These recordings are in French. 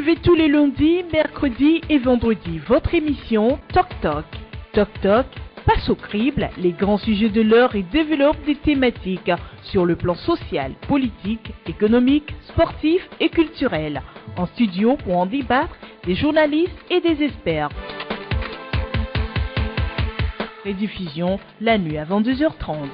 Retrouvez tous les lundis, mercredis et vendredis votre émission Toc Toc. Toc Toc passe au crible les grands sujets de l'heure et développe des thématiques sur le plan social, politique, économique, sportif et culturel. En studio pour en débattre des journalistes et des experts. Rediffusion la nuit à 22h30.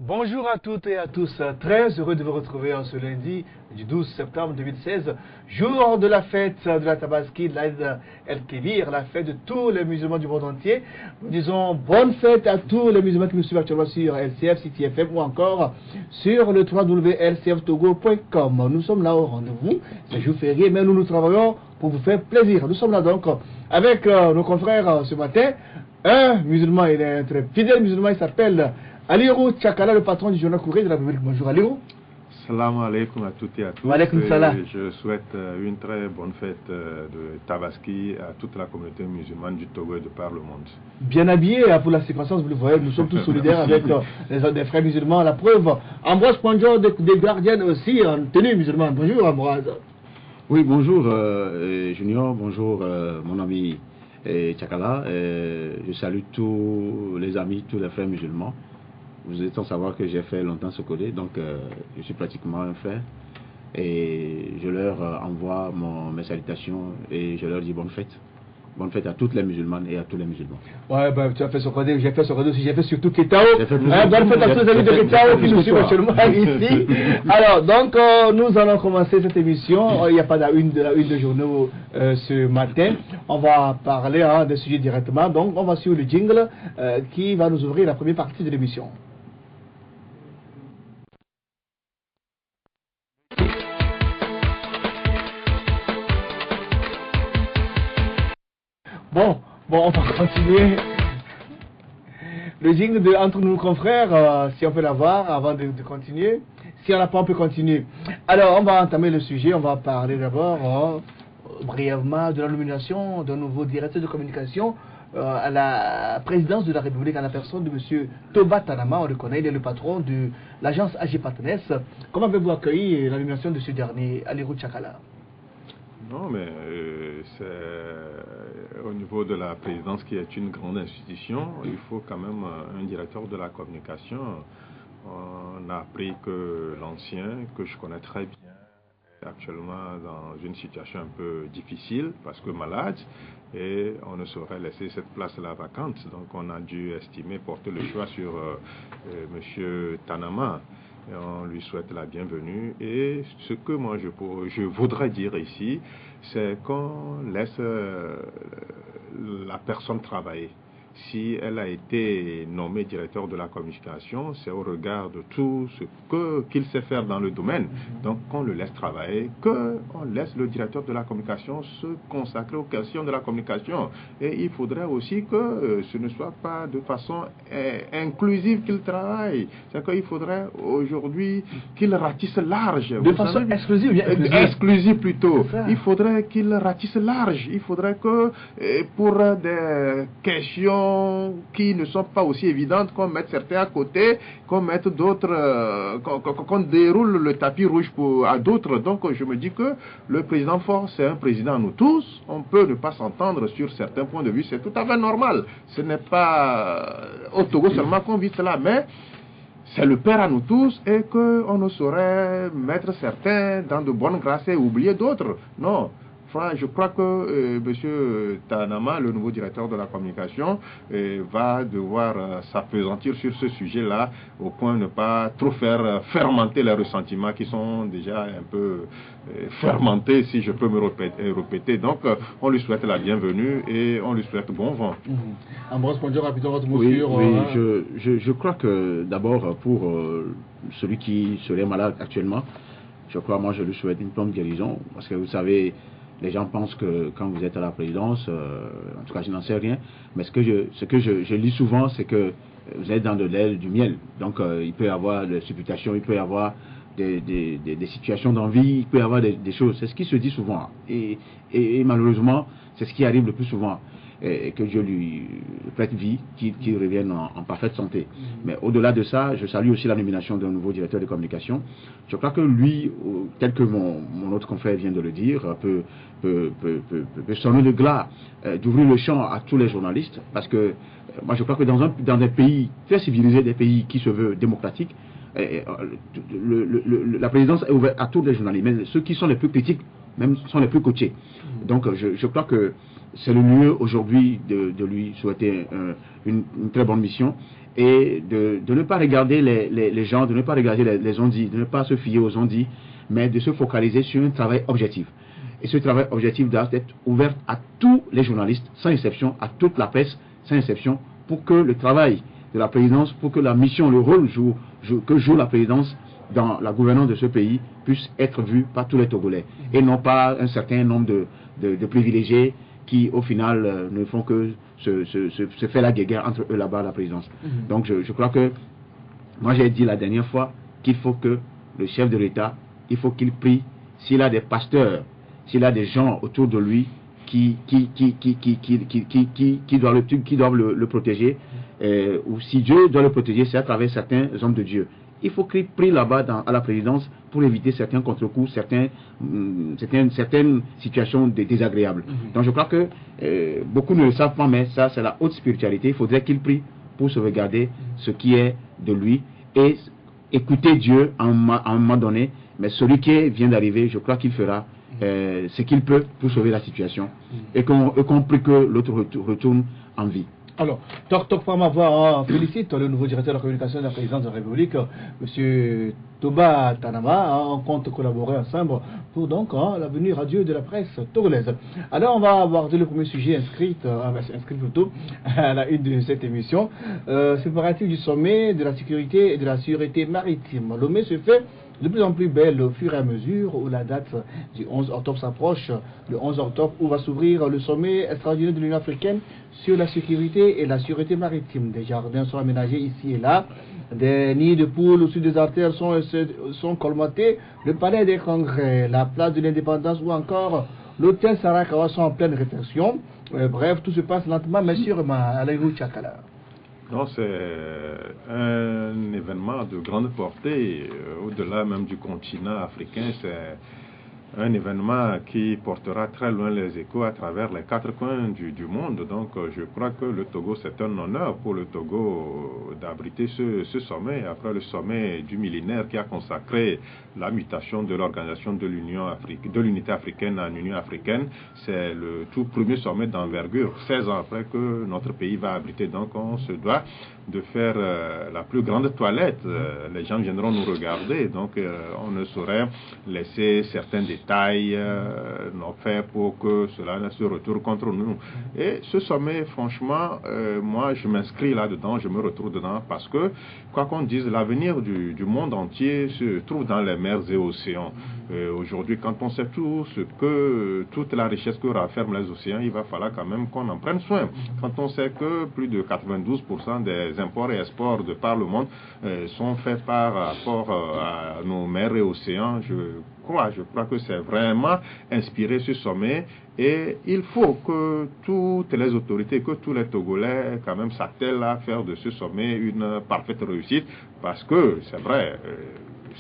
Bonjour à toutes et à tous, très heureux de vous retrouver en ce lundi du 12 septembre 2016, jour de la fête de la Tabaski, de l'Aïd el-Kébir, la fête de tous les musulmans du monde entier. Nous disons bonne fête à tous les musulmans qui nous suivent actuellement sur LCF, City FM ou encore sur le www.lcftogo.com. Nous sommes là au rendez-vous, c'est jour férié, mais nous travaillons pour vous faire plaisir. Nous sommes là donc avec nos confrères ce matin. Un musulman, il est un très fidèle musulman, il s'appelle Aliru Tchakala, le patron du journal Courrier de la République. Bonjour Aliru. Salam alaikum à toutes et à tous. Wa alaikum salam. Je souhaite une très bonne fête de Tabaski à toute la communauté musulmane du Togo et de par le monde. Bien habillé pour la circonstance, vous le voyez, nous sommes tous solidaires avec les frères musulmans. La preuve, Ambroise Ponjo des Gardiennes aussi en tenue musulmane. Bonjour Ambroise. Oui, bonjour Junior, bonjour mon ami Tchakala. Je salue tous les amis, tous les frères musulmans. Vous êtes sans savoir que j'ai fait longtemps ce coller, donc je suis pratiquement un frère. Et je leur envoie mes salutations et je leur dis bonne fête. Bonne fête à toutes les musulmanes et à tous les musulmans. Ouais, bah, tu as fait ce codé, j'ai fait ce codé aussi, j'ai fait surtout Ketao. Bonne fête à tous les amis de Ketao qui nous suivent actuellement ici. Alors, donc, nous allons commencer cette émission. Il n'y a pas une de journaux ce matin. On va parler des sujets directement. Donc, on va suivre le jingle qui va nous ouvrir la première partie de l'émission. Bon, on va continuer. Le jingle de Entre nous confrères, si on peut l'avoir avant de continuer. Si on n'a pas, on peut continuer. Alors, on va entamer le sujet. On va parler d'abord brièvement de la nomination d'un nouveau directeur de communication à la présidence de la République en la personne de M. Toba Tanama. On le connaît, il est le patron de l'agence AG Partners. Comment avez-vous accueilli la nomination de ce dernier, Aliru Tchakala? Non, mais c'est au niveau de la présidence qui est une grande institution, il faut quand même un directeur de la communication. On a appris que l'ancien, que je connais très bien, est actuellement dans une situation un peu difficile parce que malade et on ne saurait laisser cette place-là vacante. Donc on a dû estimer porter le choix sur M. Tanama. Et on lui souhaite la bienvenue et ce que moi je voudrais dire ici, c'est qu'on laisse la personne travailler. Si elle a été nommée directeur de la communication, c'est au regard de tout ce qu'il sait faire dans le domaine. Donc qu'on le laisse travailler, qu'on laisse le directeur de la communication se consacrer aux questions de la communication. Et il faudrait aussi que ce ne soit pas de façon inclusive qu'il travaille. C'est qu'il faudrait aujourd'hui qu'il ratisse large. De façon exclusive, bien exclusive plutôt. Il faudrait qu'il ratisse large. Il faudrait que pour des questions qui ne sont pas aussi évidentes, qu'on mette certains à côté, qu'on mette d'autres, qu'on déroule le tapis rouge à d'autres. Donc je me dis que le président Faure, c'est un président à nous tous. On peut ne pas s'entendre sur certains points de vue, c'est tout à fait normal. Ce n'est pas au Togo seulement qu'on vit cela, mais c'est le père à nous tous et qu'on ne saurait mettre certains dans de bonnes grâces et oublier d'autres. Non. Je crois que M. Tanama, le nouveau directeur de la communication, va devoir s'appesantir sur ce sujet-là au point de ne pas trop faire fermenter les ressentiments qui sont déjà un peu fermentés, si je peux me répéter. Donc, on lui souhaite la bienvenue et on lui souhaite bon vent. Ambroise Ponjo, rapidement votre mot sur... Oui, je crois que d'abord, pour celui qui serait malade actuellement, je crois, moi, je lui souhaite une prompte guérison, parce que vous savez... Les gens pensent que quand vous êtes à la présidence, en tout cas je n'en sais rien, mais ce que je lis souvent, c'est que vous êtes dans de l'aile, du miel. Donc il peut y avoir des supputations, il peut y avoir des situations d'envie, il peut y avoir des choses. C'est ce qui se dit souvent. Et malheureusement, c'est ce qui arrive le plus souvent. Et que Dieu lui prête vie, qu'il revienne en parfaite santé. Mais au-delà de ça, je salue aussi la nomination d'un nouveau directeur de communication. Je crois que lui, tel que mon autre confrère vient de le dire, peut sonner le glas, d'ouvrir le champ à tous les journalistes, parce que moi je crois que dans des pays très civilisés, des pays qui se veulent démocratiques, la présidence est ouverte à tous les journalistes, mais ceux qui sont les plus critiques, même sont les plus coachés. Donc je crois que c'est le lieu aujourd'hui de lui souhaiter une très bonne mission et de ne pas regarder les gens, de ne pas regarder les ondits, de ne pas se fier aux ondits, mais de se focaliser sur un travail objectif. Et ce travail objectif doit être ouvert à tous les journalistes, sans exception, à toute la presse, sans exception, pour que le travail de la présidence, pour que la mission, le rôle que joue la présidence dans la gouvernance de ce pays puisse être vu par tous les Togolais, et non pas un certain nombre de privilégiés qui au final ne font que se faire la guéguerre entre eux là-bas à la présidence. Donc je crois que, moi j'ai dit la dernière fois qu'il faut que le chef de l'État, il faut qu'il prie, s'il a des pasteurs, s'il a des gens autour de lui qui doivent le protéger, ou si Dieu doit le protéger, c'est à travers certains hommes de Dieu. Il faut qu'il prie là-bas à la présidence pour éviter certains contre-coups, certaines situations désagréables. Donc je crois que beaucoup ne le savent pas, mais ça c'est la haute spiritualité. Il faudrait qu'il prie pour sauvegarder ce qui est de lui et écouter Dieu à un moment donné. Mais celui qui vient d'arriver, je crois qu'il fera ce qu'il peut pour sauver la situation et qu'on prie que l'autre retourne en vie. Alors, Tok Pramavoie félicite le nouveau directeur de la communication de la présidence de la République, M. Toba Tanama. On compte collaborer ensemble pour donc la venue radieux de la presse togolaise. Alors, on va aborder le premier sujet inscrit plutôt à la une de cette émission. Séparatif du sommet de la sécurité et de la sûreté maritime. Lomé se fait de plus en plus belle au fur et à mesure où la date du 11 octobre s'approche. Le 11 octobre où va s'ouvrir le sommet extraordinaire de l'Union africaine sur la sécurité et la sûreté maritime. Des jardins sont aménagés ici et là, des nids de poules au-dessus des artères sont colmatés, le palais des congrès, la place de l'indépendance ou encore l'hôtel Sarakawa sont en pleine réflexion. Bref, tout se passe lentement mais sûrement à l'aéroport Tchakala. Non, c'est un événement de grande portée, au-delà même du continent africain. C'est un événement qui portera très loin les échos à travers les quatre coins du monde. Donc je crois que le Togo, c'est un honneur pour le Togo d'abriter ce sommet, après le sommet du millénaire qui a consacré la mutation de l'organisation de l'unité africaine en Union africaine. C'est le tout premier sommet d'envergure, 16 ans après que notre pays va abriter. Donc on se doit de faire la plus grande toilette. Les gens viendront nous regarder, donc on ne saurait laisser certains détails non faits pour que cela ne se retourne contre nous. Et ce sommet, franchement, moi je m'inscris là-dedans, je me retrouve dedans, parce que, quoi qu'on dise, l'avenir du monde entier se trouve dans les mers et océans. Aujourd'hui, quand on sait toute la richesse que renferment les océans, il va falloir quand même qu'on en prenne soin. Quand on sait que plus de 92% des imports et exports de par le monde sont faits par rapport à nos mers et océans, je crois que c'est vraiment inspiré ce sommet, et il faut que toutes les autorités, que tous les Togolais quand même s'attellent à faire de ce sommet une parfaite réussite, parce que c'est vrai,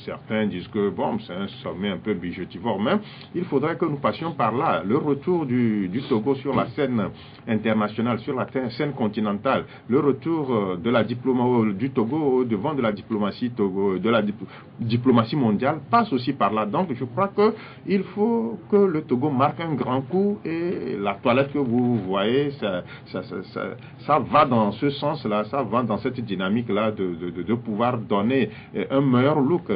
certains disent que bon, c'est un sommet un peu bijotivore, même il faudrait que nous passions par là. Le retour du Togo sur la scène internationale, sur la scène continentale, le retour du Togo au devant de la diplomatie diplomatie mondiale passe aussi par là. Donc je crois que il faut que le Togo marque un grand coup, et la toilette que vous voyez, ça va dans ce sens-là, ça va dans cette dynamique-là de pouvoir donner un meilleur look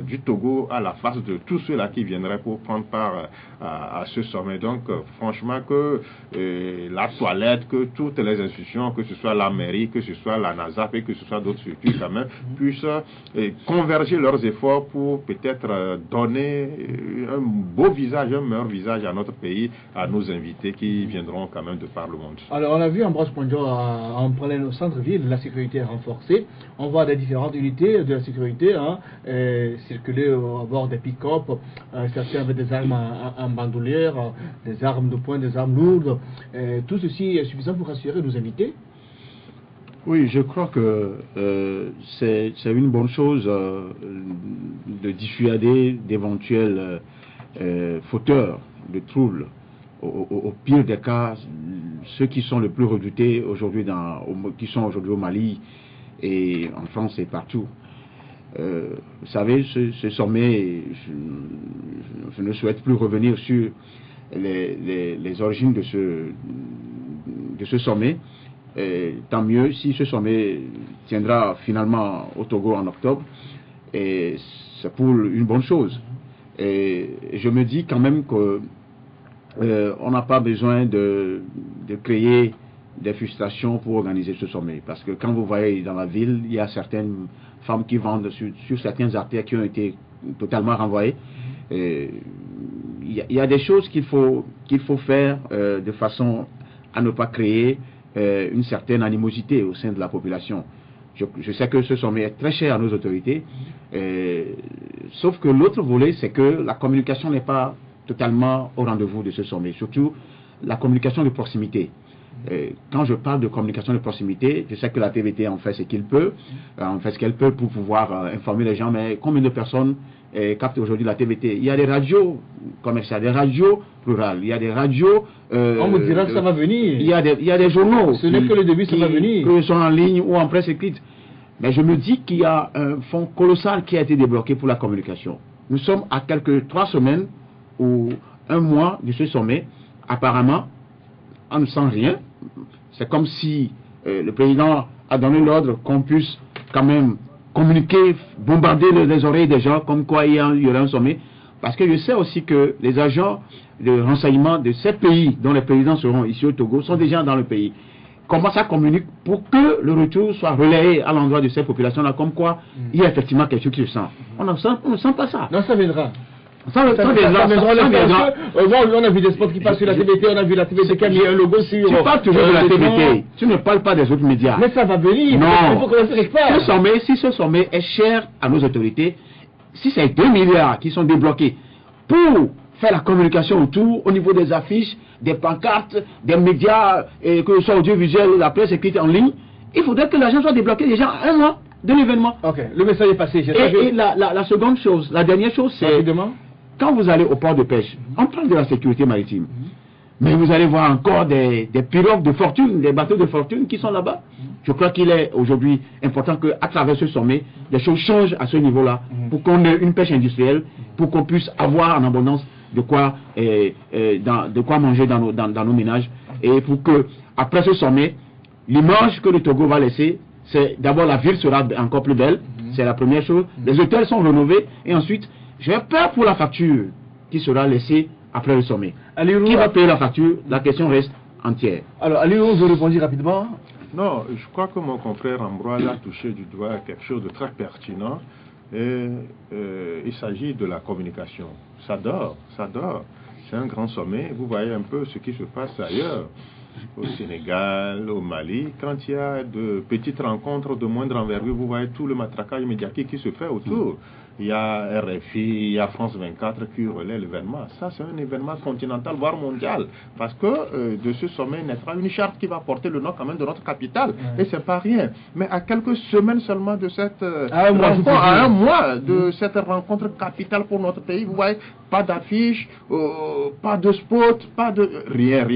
du Togo à la face de tous ceux-là qui viendraient pour prendre part à ce sommet. Donc, franchement, que la toilette, que toutes les institutions, que ce soit la mairie, que ce soit la NASAP et que ce soit d'autres structures quand même, puissent converger leurs efforts pour peut-être donner un beau visage, un meilleur visage à notre pays, à nos invités qui viendront quand même de par le monde. Alors, on a vu Ambroise Pondio en prenant au centre-ville, la sécurité est renforcée. On voit des différentes unités de la sécurité circuler à bord des pick-up, certains avec des armes en bandoulière, des armes de poing, des armes lourdes. Tout ceci est suffisant pour rassurer nos invités? Oui, je crois que c'est une bonne chose de dissuader d'éventuels fauteurs de troubles. Au pire des cas, ceux qui sont le plus redoutés aujourd'hui, qui sont aujourd'hui au Mali et en France et partout. Vous savez, ce sommet, je ne souhaite plus revenir sur les origines de ce sommet. Tant mieux si ce sommet tiendra finalement au Togo en octobre, et c'est pour une bonne chose. Et je me dis quand même que on n'a pas besoin de créer des frustrations pour organiser ce sommet, parce que quand vous voyez dans la ville, il y a certaines femmes qui vendent sur certains artères qui ont été totalement renvoyées. Il y a des choses qu'il faut faire de façon à ne pas créer une certaine animosité au sein de la population. Je sais que ce sommet est très cher à nos autorités, sauf que l'autre volet, c'est que la communication n'est pas totalement au rendez-vous de ce sommet, surtout la communication de proximité. Quand je parle de communication de proximité, je sais que la TVT en fait ce qu'il peut, en fait ce qu'elle peut pour pouvoir informer les gens, mais combien de personnes captent aujourd'hui la TVT? Il y a des radios commerciales, des radios rurales, il y a des radios... on me dira que ça va venir. Il y a des journaux... Ce n'est que le début, ça va venir. Qui sont en ligne ou en presse écrite. Mais je me dis qu'il y a un fonds colossal qui a été débloqué pour la communication. Nous sommes à quelques 3 semaines ou 1 mois de ce sommet. Apparemment, on ne sent rien. C'est comme si le président a donné l'ordre qu'on puisse quand même communiquer, bombarder les oreilles des gens comme quoi il y aurait un sommet. Parce que je sais aussi que les agents de renseignement de ces pays dont les présidents seront ici au Togo sont déjà dans le pays. Comment ça communique pour que le retour soit relayé à l'endroit de ces populations-là, comme quoi il y a effectivement quelque chose qui se sent. On ne sent pas ça. Non, ça viendra. On a vu des spots qui passent sur la TVT, on a vu la TVT qui a mis un logo sur... Tu parles toujours de la TVT, tu ne parles pas des autres médias. Mais ça va venir, non. Il faut commencer quelque part. Si ce sommet est cher à nos autorités, si c'est 2 milliards qui sont débloqués pour faire la communication autour, au niveau des affiches, des pancartes, des médias, que ce soit audiovisuel, la presse écrite en ligne, il faudrait que l'argent soit débloqué déjà à 1 mois de l'événement. Ok, le message est passé. Et la seconde chose, la dernière chose, c'est... Quand vous allez au port de pêche, on parle de la sécurité maritime. Mais vous allez voir encore des pirogues de fortune, des bateaux de fortune qui sont là-bas. Je crois qu'il est aujourd'hui important qu'à travers ce sommet, les choses changent à ce niveau-là, pour qu'on ait une pêche industrielle, pour qu'on puisse avoir en abondance de quoi manger dans nos ménages, et pour que, après ce sommet, l'image que le Togo va laisser, c'est d'abord la ville sera encore plus belle, c'est la première chose. Les hôtels sont rénovés, et ensuite, j'ai peur pour la facture qui sera laissée après le sommet. Qui va payer la facture? La question reste entière. Alors, Aliou, vous répondez rapidement. Non, je crois que mon confrère Ambroise a touché du doigt quelque chose de très pertinent. Et il s'agit de la communication. Ça dort. C'est un grand sommet. Vous voyez un peu ce qui se passe ailleurs. Au Sénégal, au Mali, quand il y a de petites rencontres de moindre envergure, vous voyez tout le matraquage médiatique qui se fait autour. Il y a RFI, il y a France 24 qui relaie l'événement. Ça, c'est un événement continental, voire mondial. Parce que de ce sommet naîtra une charte qui va porter le nom quand même de notre capitale. Et c'est pas rien. Mais à quelques semaines seulement de cette rencontre, à 1 mois de cette rencontre capitale pour notre pays, vous voyez, pas d'affiche, pas de spot, pas de... Rien.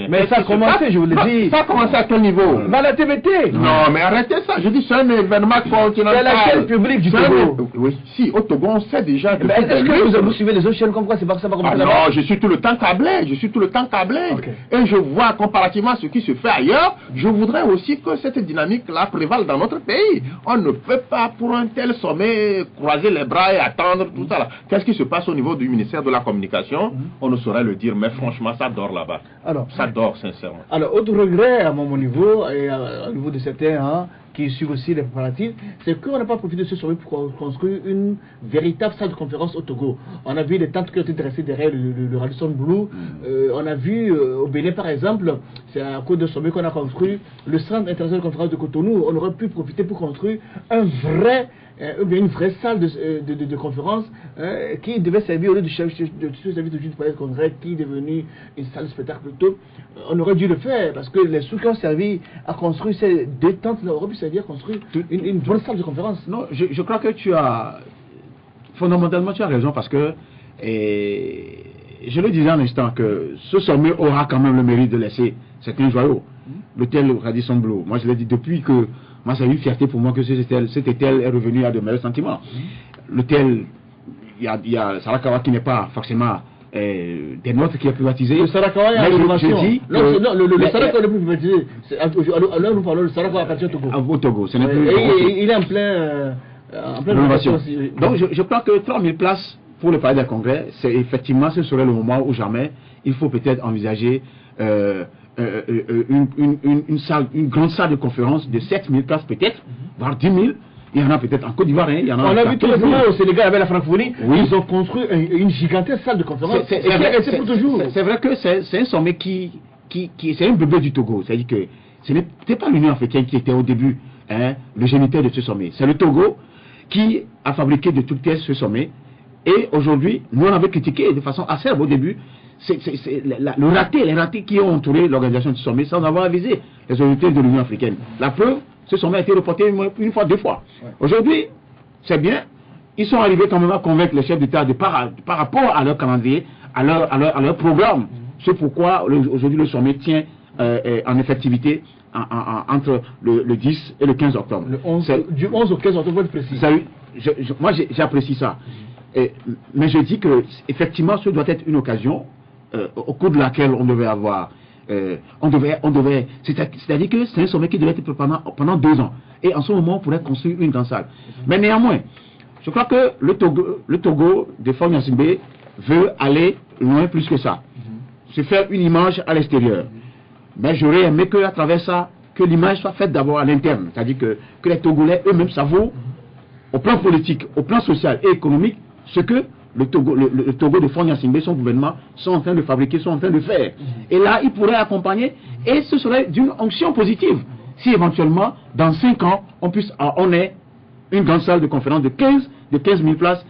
Mais ça a commencé, je vous l'ai dit. Ça a commencé à quel niveau? À la TVT. Non, mais arrêtez ça. Je dis c'est un événement continental. C'est la chaîne publique du Togo. Oui, si. au Togo, on sait déjà... Mais est-ce que vous suivez les autres chaînes comme quoi c'est pas ça? Non, je suis tout le temps câblé, Okay. Et je vois comparativement à ce qui se fait ailleurs, je voudrais aussi que cette dynamique-là prévale dans notre pays. On ne peut pas, pour un tel sommet, croiser les bras et attendre tout ça là. Qu'est-ce qui se passe au niveau du ministère de la Communication? On ne saurait le dire, mais franchement, ça dort là-bas. Ça dort, sincèrement. Alors, autre regret à mon niveau, et au niveau de certains qui suivent aussi les préparatifs, c'est qu'on n'a pas profité de ce sommet pour construire une véritable salle de conférence au Togo. On a vu les tentes qui ont été dressées derrière le Radisson Blu. On a vu au Bénin, par exemple, c'est à cause de sommet qu'on a construit le centre international de conférence de Cotonou. On aurait pu profiter pour construire une vraie salle de conférence qui devait servir au lieu de service de palais de congrès, qui est devenu une salle de spectacle plutôt. On aurait dû le faire parce que les sous qui ont servi à construire ces deux tentes auraient pu servir à construire une bonne salle de conférence. Non, je crois que fondamentalement tu as raison parce que je le disais un instant que ce sommet aura quand même le mérite de laisser certains joyaux. L'hôtel Radisson Blu, moi je l'ai dit depuis que moi c'est une fierté pour moi que cet hôtel est revenu à de meilleurs sentiments. L'hôtel, il y a Sarakawa qui n'est pas forcément des nôtres qui est privatisé. Le Sarakawa est en rénovation. Le Sarakawa n'est plus privatisé. Alors nous parlons, le Sarakawa appartient au Togo. Au Togo, ce n'est plus. Il est en pleine rénovation. Donc je crois que 3000 places pour le palais des congrès, effectivement ce serait le moment où jamais il faut peut-être envisager une grande salle de conférence de 7000 places peut-être, voire 10 000. Il y en a peut-être en Côte d'Ivoire. On a vu tout récemment au Sénégal avec la francophonie, ils ont construit une gigantesque salle de conférence. C'est vrai que c'est un sommet c'est un bébé du Togo. C'est-à-dire que ce n'était pas l'Union africaine qui était au début le géniteur de ce sommet. C'est le Togo qui a fabriqué de toutes pièces ce sommet. Et aujourd'hui, nous on avait critiqué de façon acerbe au début. Les ratés qui ont entouré l'organisation du sommet sans avoir avisé les autorités de l'Union africaine. La preuve, ce sommet a été reporté une fois, 2 fois. Aujourd'hui, c'est bien. Ils sont arrivés quand même à convaincre les chefs d'État par rapport à leur calendrier, à leur programme. C'est pourquoi aujourd'hui le sommet tient en effectivité entre le 10 et le 15 octobre. Du 11 au 15 octobre, pour être précis. Moi, j'apprécie ça. Mais je dis que effectivement, ce doit être une occasion au cours de laquelle on devait avoir. C'est-à-dire que c'est un sommet qui devait être pendant 2 ans. Et en ce moment, on pourrait construire une grande salle. Mais néanmoins, je crois que le Togo de Faure Gnassingbé veut aller loin plus que ça. Se faire une image à l'extérieur. Mais j'aurais aimé qu'à travers ça, que l'image soit faite d'abord à l'interne. C'est-à-dire que les Togolais eux-mêmes savent, au plan politique, au plan social et économique, ce que le Togo de Faure Gnassingbé, son gouvernement, sont en train de fabriquer, sont en train de faire. Et là, ils pourraient accompagner, et ce serait d'une onction positive. Si éventuellement, dans 5 ans, on ait une grande salle de conférence de 15 000 places.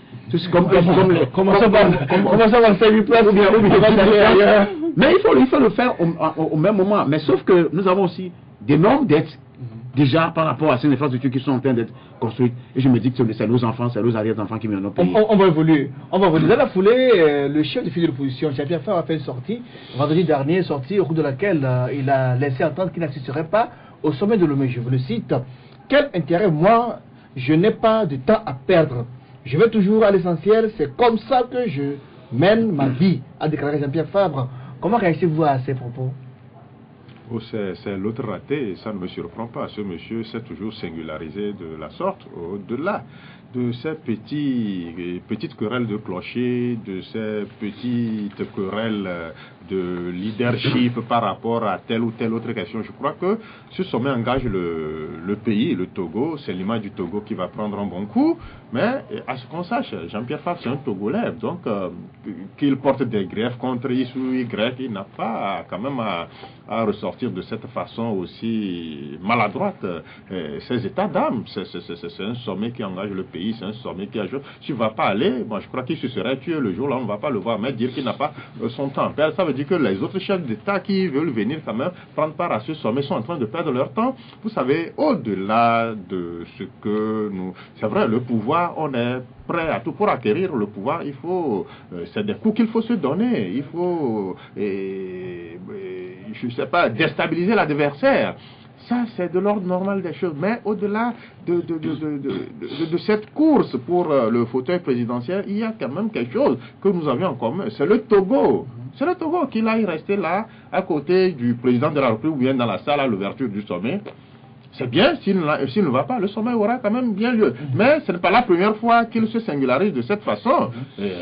Comment ça va 5 000 places ou bien mais il faut le faire au même moment. Mais sauf que nous avons aussi d'énormes dettes déjà par rapport à ces infrastructures qui sont en train d'être construites. Et je me dis que c'est nos enfants, c'est nos arrière-enfants qui viennent au pays. On va évoluer. Dans la foulée, le chef de file de l'opposition, Jean-Pierre Fabre, a fait une sortie, vendredi dernier, au cours de laquelle il a laissé entendre qu'il n'assisterait pas au sommet de Lomé. Je vous le cite. Quel intérêt, moi, je n'ai pas de temps à perdre. Je vais toujours à l'essentiel, c'est comme ça que je mène ma vie, a déclaré Jean-Pierre Fabre. Comment réagissez-vous à ces propos? C'est l'autre raté, et ça ne me surprend pas. Ce monsieur s'est toujours singularisé de la sorte, au-delà de ces petites querelles de clocher, de ces petites querelles de leadership par rapport à telle ou telle autre question. Je crois que ce sommet engage le pays, le Togo. C'est l'image du Togo qui va prendre un bon coup. Mais à ce qu'on sache, Jean-Pierre Fabre, c'est un Togolais. Donc, qu'il porte des griefs contre X ou Y, il n'a pas quand même à ressortir de cette façon aussi maladroite ses états d'âme. C'est un sommet qui engage le pays, c'est un sommet qui ajoute. Tu ne vas pas aller, moi je crois qu'il se serait tué le jour là, on ne va pas le voir, mais dire qu'il n'a pas son temps. Ça veut dire que les autres chefs d'État qui veulent venir quand même prendre part à ce sommet sont en train de perdre leur temps. Vous savez, au-delà de ce que nous... C'est vrai, le pouvoir, on est prêt à tout. Pour acquérir le pouvoir, il faut... c'est des coups qu'il faut se donner. Il faut... je ne sais pas, déstabiliser l'adversaire. Ça, c'est de l'ordre normal des choses. Mais au-delà de cette course pour le fauteuil présidentiel, il y a quand même quelque chose que nous avions en commun. C'est le Togo. C'est le Togo qu'il aille rester là, à côté du président de la République, ou bien dans la salle à l'ouverture du sommet. C'est bien, s'il ne va pas, le sommet aura quand même bien lieu. Mais ce n'est pas la première fois qu'il se singularise de cette façon.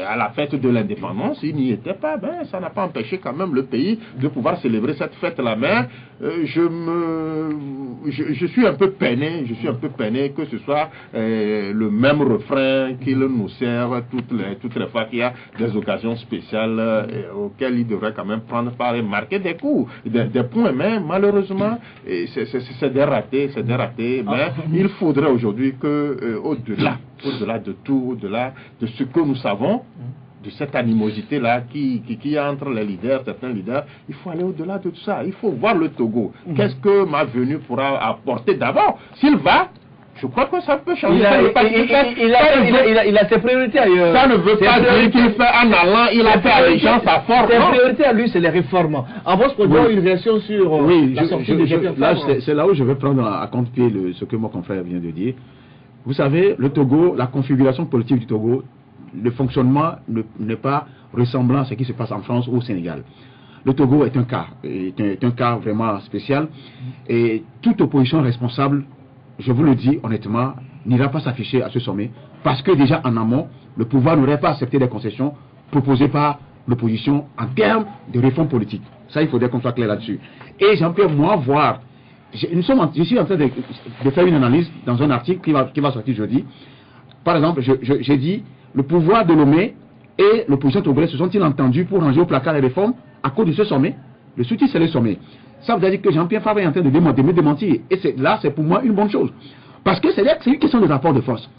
À la fête de l'indépendance, il n'y était pas. Ben, ça n'a pas empêché quand même le pays de pouvoir célébrer cette fête-là. Mais je suis un peu peiné, que ce soit le même refrain qu'il nous sert toutes les fois qu'il y a des occasions spéciales auxquelles il devrait quand même prendre part et marquer des coups, des points. Mais malheureusement, c'est des ratés. Mais il faudrait aujourd'hui que, au-delà de tout, au-delà de ce que nous savons, de cette animosité-là qui y a entre les leaders, certains leaders, il faut aller au-delà de tout ça. Il faut voir le Togo. Qu'est-ce que ma venue pourra apporter d'abord? S'il va, je crois que ça peut changer. Il a ses priorités ailleurs. Ça ne veut pas dire qu'il fait en allant, il a fait allégeance à force. Ses priorités à lui, c'est les réformes. En vos produits, une réaction sur la sortie de Jean-Pierre Fabre. C'est là où je vais prendre à compte-pied ce que mon confrère vient de dire. Vous savez, le Togo, la configuration politique du Togo, le fonctionnement n'est pas ressemblant à ce qui se passe en France ou au Sénégal. Le Togo est un cas vraiment spécial, et toute opposition responsable, je vous le dis honnêtement, n'ira pas s'afficher à ce sommet, parce que déjà en amont, le pouvoir n'aurait pas accepté les concessions proposées par l'opposition en termes de réforme politique. Ça, il faudrait qu'on soit clair là-dessus. Et Jean-Pierre, je suis en train de faire une analyse dans un article qui va sortir jeudi. Par exemple, j'ai dit, le pouvoir de Lomé et l'opposition togolaise se sont-ils entendus pour ranger au placard les réformes à cause de ce sommet? Le sous-titre, c'est le sommet. Ça veut dire que Jean-Pierre Fabre est en train de me démentir. Et là, c'est pour moi une bonne chose. Parce que c'est une question de rapport de force.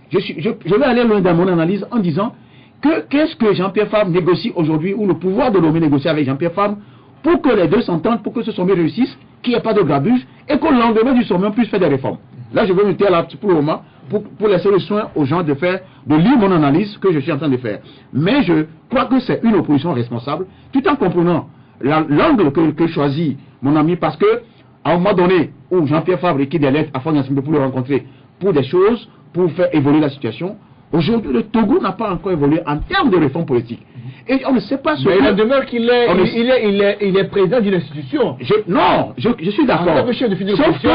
Je vais aller loin dans mon analyse en disant que qu'est-ce que Jean-Pierre Fabre négocie aujourd'hui, ou le pouvoir de Lomé négocie avec Jean-Pierre Fabre, pour que les deux s'entendent, pour que ce sommet réussisse, qu'il n'y ait pas de grabuge, et qu'au lendemain du sommet, on puisse faire des réformes. Là, je vais me taire là pour le moment, pour laisser le soin aux gens de lire mon analyse que je suis en train de faire. Mais je crois que c'est une opposition responsable, tout en comprenant l'angle que choisit mon ami, parce que à un moment donné où Jean-Pierre Fabre écrit des lettres à Fonia Simbe pour le rencontrer pour des choses, pour faire évoluer la situation, aujourd'hui le Togo n'a pas encore évolué en termes de réforme politique. Et on ne sait pas ce mais il en demeure qu'il est président d'une institution. Je suis d'accord. En tant que chef de file d'opposition,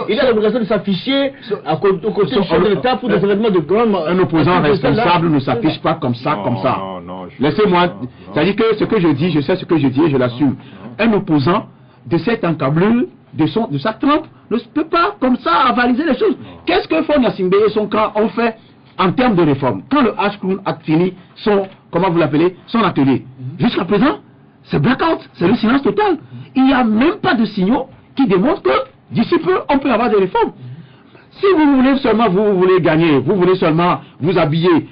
il a l'obligation de s'afficher aux côtés du chef de l'État pour des événements de grande... Un opposant responsable ne s'affiche pas comme ça, Laissez-moi... C'est-à-dire que ce que je dis, je sais ce que je dis et je l'assume. Un opposant de cette encablure, de sa trempe, ne peut pas comme ça avaliser les choses. Qu'est-ce que Fonia Simbe et son camp ont fait en termes de réforme? Quand le H-Crown a fini son atelier, jusqu'à présent, c'est blackout, c'est le silence total. Il n'y a même pas de signaux qui démontrent que d'ici peu, on peut avoir des réformes. Si vous voulez seulement, vous voulez gagner, vous voulez seulement vous habiller,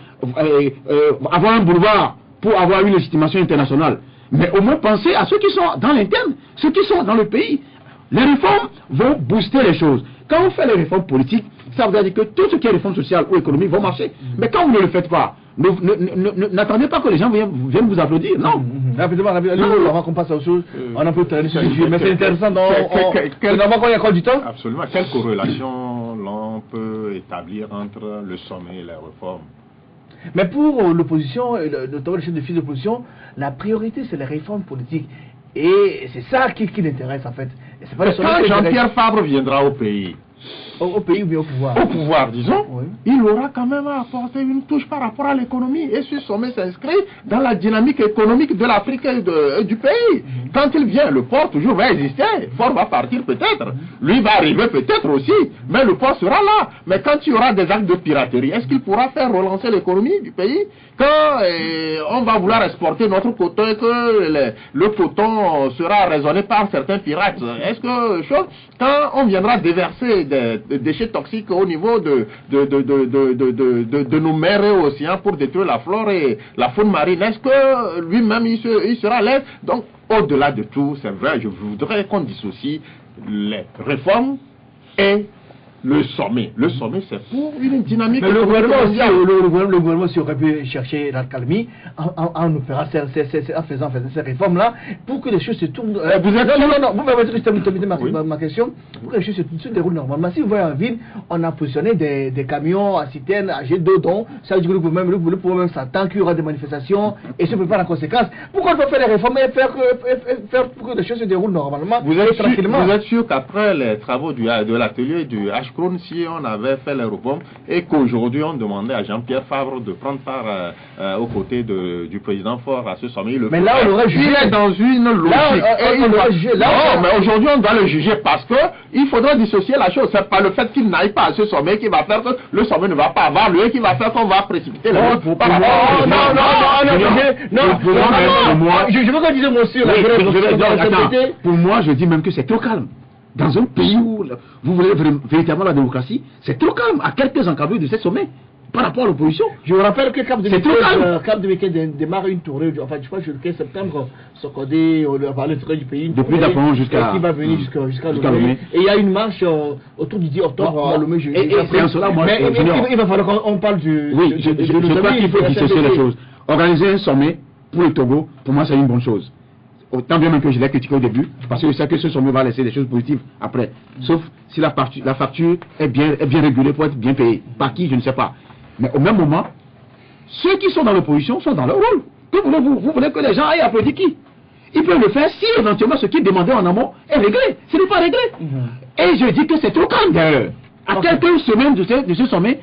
avoir un boulevard pour avoir une légitimation internationale, mais au moins pensez à ceux qui sont dans l'interne, ceux qui sont dans le pays. Les réformes vont booster les choses. Quand on fait les réformes politiques, ça veut dire que tout ce qui est réforme sociale ou économique va marcher. Mais quand vous ne le faites pas, n'attendez pas que les gens viennent vous applaudir. Non. Rapidement, avant qu'on passe à autre chose, on a peu traîné sur le sujet. Mais c'est intéressant. Avant qu'on ait encore du temps. Absolument. Quelle corrélation l'on peut établir entre le sommet et les réformes? Mais pour l'opposition, notamment le chef de file d'opposition, la priorité c'est les réformes politiques. Et c'est ça qui l'intéresse en fait. Quand Jean-Pierre Fabre viendra au pays, au pays ou bien au pouvoir? Au pouvoir, disons, oui. Il aura quand même à apporter une touche par rapport à l'économie. Et ce sommet s'inscrit dans la dynamique économique de l'Afrique et du pays. Quand il vient, le port toujours va exister. Le port va partir peut-être. Lui va arriver peut-être aussi. Mais le port sera là. Mais quand il y aura des actes de piraterie, est-ce qu'il pourra faire relancer l'économie du pays? Quand on va vouloir exporter notre coton et que le coton sera raisonné par certains pirates, est-ce que quand on viendra déverser des déchets toxiques au niveau de nos mers et océans pour détruire la flore et la faune marine, est-ce que lui-même il sera à l'aise? Donc au-delà de tout, c'est vrai, je voudrais qu'on dissocie les réformes et le sommet. Le sommet, c'est pour une dynamique. Mais le gouvernement aussi aurait pu chercher la calmie en faisant ces réformes-là pour que les choses se tournent. Vous m'avez terminé ma question. Pour que les choses se déroulent normalement. Si vous voyez en ville, on a positionné des camions à citernes, à jet d'eau, donc ça veut dire que le problème s'attend qu'il y aura des manifestations et se prépare en conséquence. Pourquoi on doit faire les réformes et faire pour que les choses se déroulent normalement tranquillement? Vous êtes sûr qu'après les travaux de l'atelier du H-Cron, si on avait fait les réformes et qu'aujourd'hui on demandait à Jean-Pierre Favre de prendre part aux côtés du président Faure à ce sommet, mais là on aurait jugé. Il est dans une logique. Non, mais aujourd'hui on doit le juger parce que il faudra dissocier la chose. C'est pas le fait qu'il n'aille pas à ce sommet qui va faire que le sommet ne va pas avoir lieu, qui va faire qu'on va précipiter les choses. Non, je veux qu'on dise moi aussi la grève. Pour moi, je dis même que c'est trop calme. Dans un pays où vous voulez véritablement la démocratie, c'est trop calme à quelques encablures de ce sommet par rapport à l'opposition. Je vous rappelle que Cap de Week-end démarre une tournée, enfin je crois que le 15 septembre, Sokodé, on va parler du pays. Depuis Dapon jusqu'à. Qui va venir jusqu'à Lomé. Et il y a une marche autour du 10 octobre à Lomé. Et en cela, moi, il va falloir qu'on parle du. Oui, je crois qu'il faut dissocier les choses. Organiser un sommet pour le Togo, pour moi, c'est une bonne chose. Autant bien même que je l'ai critiqué au début, parce que je sais que ce sommet va laisser des choses positives après. Sauf si la facture est bien régulée pour être bien payée. Par qui, je ne sais pas. Mais au même moment, ceux qui sont dans l'opposition sont dans leur rôle. Que voulez-vous? Vous voulez que les gens aillent applaudir qui? Ils peuvent le faire si éventuellement ce qui est demandé en amont est réglé. Ce n'est pas réglé. Et je dis que c'est trop calme d'ailleurs. À quelques semaines de ce sommet,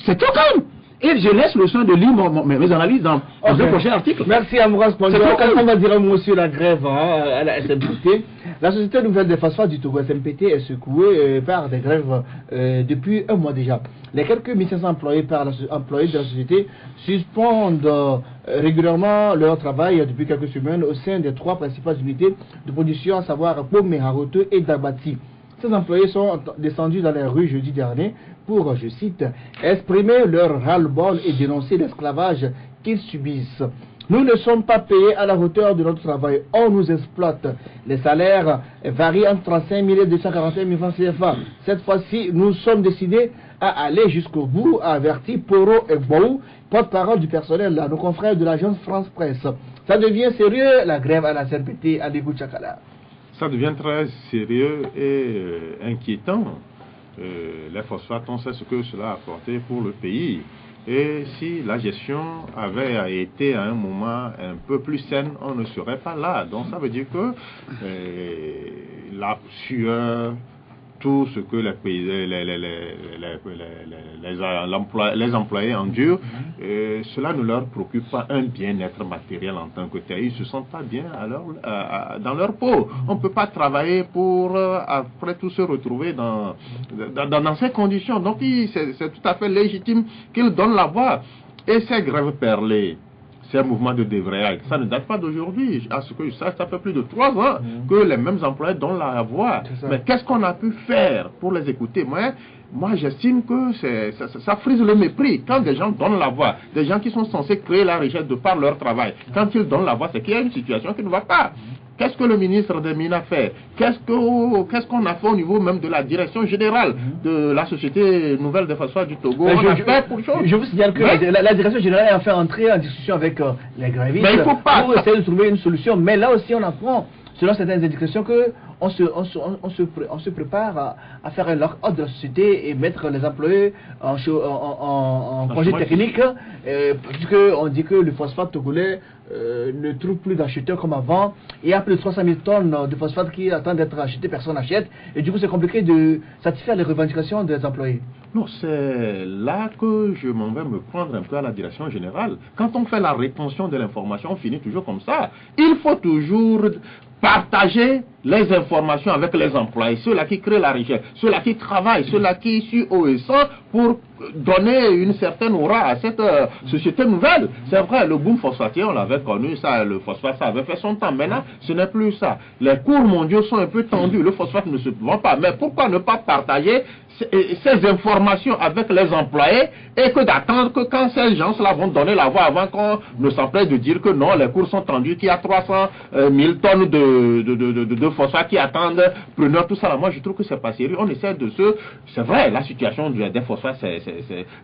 c'est trop calme. Et je laisse le soin de lire mes analyses dans un prochain article. Merci Ambroise Pondé. On va dire un mot sur la grève à la SMPT. La Société Nouvelle des Phosphates du Togo, SMPT, est secouée par des grèves depuis un mois déjà. Les quelques 1500 employés de la société suspendent régulièrement leur travail depuis quelques semaines au sein des 3 principales unités de production, à savoir Pome, Harote et Dabati. Ces employés sont descendus dans les rues jeudi dernier pour, je cite, exprimer leur ras-le-bol et dénoncer l'esclavage qu'ils subissent. Nous ne sommes pas payés à la hauteur de notre travail. On nous exploite. Les salaires varient entre 35 000 et 241 000 francs CFA. Cette fois-ci, nous sommes décidés à aller jusqu'au bout, a averti Poro et Bou, porte-parole du personnel, nos confrères de l'agence France Presse. Ça devient sérieux, la grève à la CNPT, à Dégou Tchakala. Ça devient très sérieux et inquiétant. Les phosphates, on sait ce que cela a apporté pour le pays. Et si la gestion avait été à un moment un peu plus saine, on ne serait pas là. Donc ça veut dire que la sueur, tout ce que les employés endurent, cela ne leur procure pas un bien-être matériel en tant que tel. Ils ne se sentent pas bien dans leur peau. On ne peut pas travailler pour, après tout, se retrouver dans ces conditions. Donc c'est tout à fait légitime qu'ils donnent la voix. Et ces grèves perlées, ces mouvements de débrayage, ça ne date pas d'aujourd'hui. À ce que je sache, ça fait plus de 3 ans que les mêmes employés donnent la voix. Mais qu'est-ce qu'on a pu faire pour les écouter? Moi j'estime que ça frise le mépris. Quand des gens donnent la voix, des gens qui sont censés créer la richesse de par leur travail, quand ils donnent la voix, c'est qu'il y a une situation qui ne va pas. Qu'est-ce que le ministre des Mines a fait? Qu'est-ce qu'on a fait au niveau même de la direction générale de la Société Nouvelle des Phosphates du Togo? Je vous signale que la direction générale a fait entrer en discussion avec les grévistes pour essayer de trouver une solution. Mais là aussi, on apprend, selon certaines indications, que on se prépare à faire un lock-out de la société et mettre les employés en congé technique, puisqu'on dit que le phosphate togolais ne trouve plus d'acheteurs comme avant. Il y a plus de 300 000 tonnes de phosphate qui attendent d'être achetées, personne n'achète. Et du coup, c'est compliqué de satisfaire les revendications des employés. Non, c'est là que je m'en vais me prendre un peu à la direction générale. Quand on fait la rétention de l'information, on finit toujours comme ça. Il faut toujours partager les informations avec les employés, ceux-là qui créent la richesse, ceux-là qui travaillent, ceux-là qui suivent au et pour donner une certaine aura à cette société nouvelle. C'est vrai, le boom phosphatier, on l'avait connu, ça, le phosphate, ça avait fait son temps. Maintenant, ce n'est plus ça. Les cours mondiaux sont un peu tendus, le phosphate ne se vend pas. Mais pourquoi ne pas partager ces informations avec les employés et que d'attendre que quand ces gens-là vont donner la voix avant qu'on ne s'empresse de dire que non, les cours sont tendus, qu'il y a 300 000 tonnes de de phosphate qui attendent preneurs, tout ça. Là, moi, je trouve que c'est pas sérieux. On essaie de se... C'est vrai, la situation des phosphates,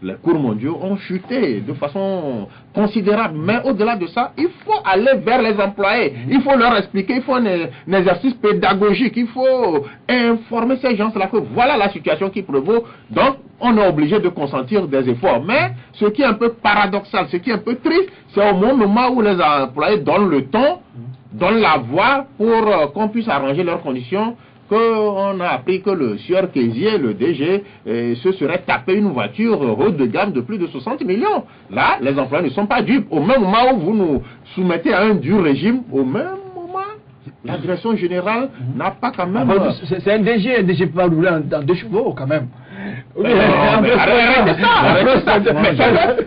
les cours mondiaux ont chuté de façon considérable. Mais au-delà de ça, il faut aller vers les employés. Il faut leur expliquer, il faut un exercice pédagogique. Il faut informer ces gens-là que voilà la situation qui prévaut. Donc, on est obligé de consentir des efforts. Mais ce qui est un peu paradoxal, ce qui est un peu triste, c'est au moment où les employés donnent le ton, donnent la voix pour qu'on puisse arranger leurs conditions, qu'on a appris que le sieur Kézier, le DG, se serait tapé une voiture haut de gamme de plus de 60 millions. Là, les employés ne sont pas dupes. Au même moment où vous nous soumettez à un dur régime, au même moment, la direction générale n'a pas quand même... C'est un DG pas rouler dans 2 chevaux quand même.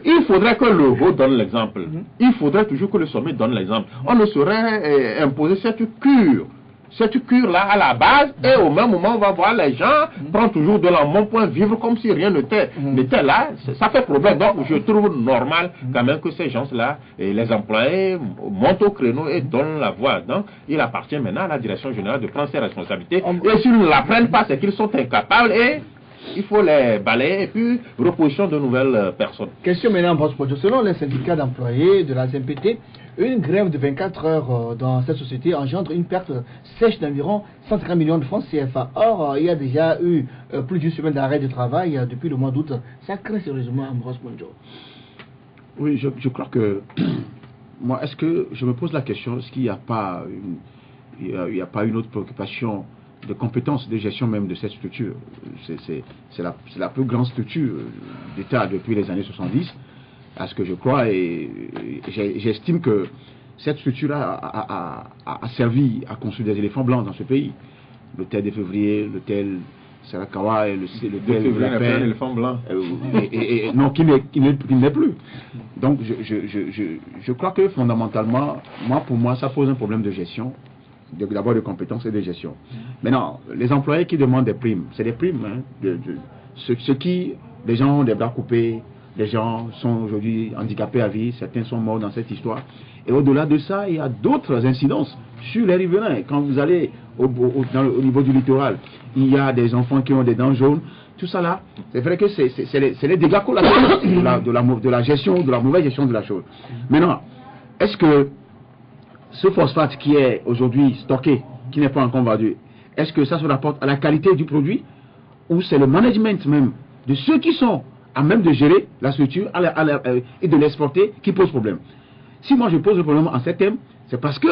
Il faudrait que le haut donne l'exemple. Il faudrait toujours que le sommet donne l'exemple. On ne saurait imposer cette cure-là à la base, et au même moment, on va voir les gens prendre toujours de l'embonpoint, vivre comme si rien n'était là. Ça fait problème. Donc, je trouve normal quand même que ces gens-là, et les employés, montent au créneau et donnent la voix. Donc, il appartient maintenant à la direction générale de prendre ses responsabilités. Et s'ils ne la prennent pas, c'est qu'ils sont incapables et il faut les balayer et puis reposition de nouvelles personnes. Question maintenant, selon les syndicats d'employés de la SMPT, une grève de 24 heures dans cette société engendre une perte sèche d'environ 150 millions de francs CFA. Or, il y a déjà eu plus d'une semaine d'arrêt de travail depuis le mois d'août. Ça craint sérieusement Ambroise Mondjo. Oui, je crois que... Moi, est-ce que je me pose la question, est-ce qu'il n'y a pas une autre préoccupation de compétences de gestion même de cette structure? C'est la plus grande structure d'État depuis les années 70, à ce que je crois, et j'estime que cette structure a servi à construire des éléphants blancs dans ce pays. L'hôtel des févriers, l'hôtel Sarakawa, et l'hôtel de la paix, éléphant blanc. Non, qui n'est plus. Donc je crois que fondamentalement, pour moi, ça pose un problème de gestion. D'abord de compétences et de gestion. Maintenant, les employés qui demandent des primes, c'est des primes. Les gens ont des bras coupés, les gens sont aujourd'hui handicapés à vie, certains sont morts dans cette histoire. Et au-delà de ça, il y a d'autres incidences sur les riverains. Quand vous allez au niveau du littoral, il y a des enfants qui ont des dents jaunes. Tout ça là, c'est vrai que c'est les dégâts collatéraux de la gestion, de la mauvaise gestion de la chose. Maintenant, est-ce que ce phosphate qui est aujourd'hui stocké, qui n'est pas encore vendu, est-ce que ça se rapporte à la qualité du produit, ou c'est le management même de ceux qui sont à même de gérer la structure et de l'exporter qui pose problème? Si moi je pose le problème en ces termes, c'est parce que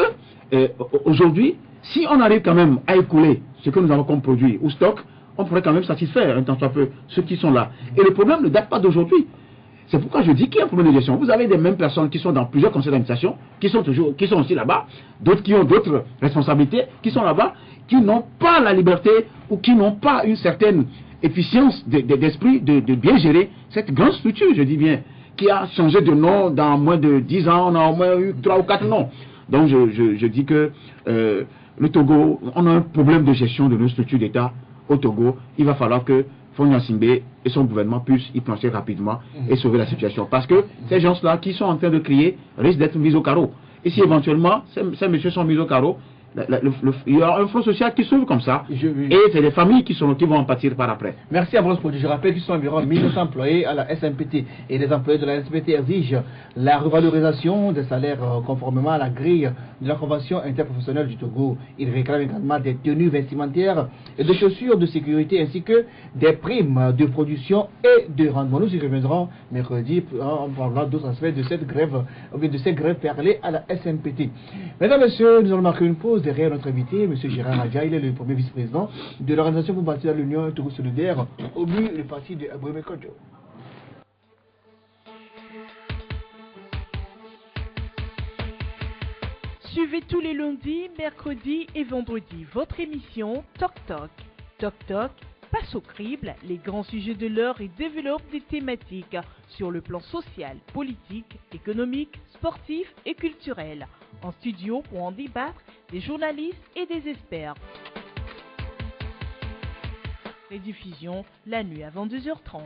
aujourd'hui, si on arrive quand même à écouler ce que nous avons comme produit ou stock, on pourrait quand même satisfaire un tant soit peu ceux qui sont là. Et le problème ne date pas d'aujourd'hui. C'est pourquoi je dis qu'il y a un problème de gestion. Vous avez des mêmes personnes qui sont dans plusieurs conseils d'administration, qui sont aussi là-bas, d'autres qui ont d'autres responsabilités, qui sont là-bas, qui n'ont pas la liberté ou qui n'ont pas une certaine efficience d'esprit de bien gérer cette grande structure, je dis bien, qui a changé de nom dans moins de 10 ans, on a au moins eu 3 ou 4 noms. Donc je dis que le Togo, on a un problème de gestion de nos structures d'État au Togo. Il va falloir que Fonia Singbe et son gouvernement puissent y plancher rapidement et sauver la situation. Parce que ces gens-là qui sont en train de crier risquent d'être mis au carreau. Et si éventuellement ces messieurs sont mis au carreau, il y aura un front social qui s'ouvre comme ça. Et c'est les familles qui vont en pâtir par après. Merci à Ambroise Mondjo. Je rappelle qu'ils sont environ 1200 employés à la SMPT. Et les employés de la SMPT exigent la revalorisation des salaires conformément à la grille de la Convention interprofessionnelle du Togo. Ils réclament également des tenues vestimentaires et des chaussures de sécurité ainsi que des primes de production et de rendement. Nous y reviendrons mercredi en parlant d'autres aspects de cette grève, de cette grève perlée à la SMPT. Mesdames et messieurs, nous allons marquer une pause. Derrière notre invité, M. Gérard Adja, il est le premier vice-président de l'organisation pour bâtir l'Union Togo solidaire, au but le parti de Aboué Kodjo. Suivez tous les lundis, mercredis et vendredis votre émission Toc Toc. Toc Toc passe au crible les grands sujets de l'heure et développe des thématiques sur le plan social, politique, économique, sportif et culturel. En studio pour en débattre des journalistes et des experts. Rediffusion la nuit à 22h30.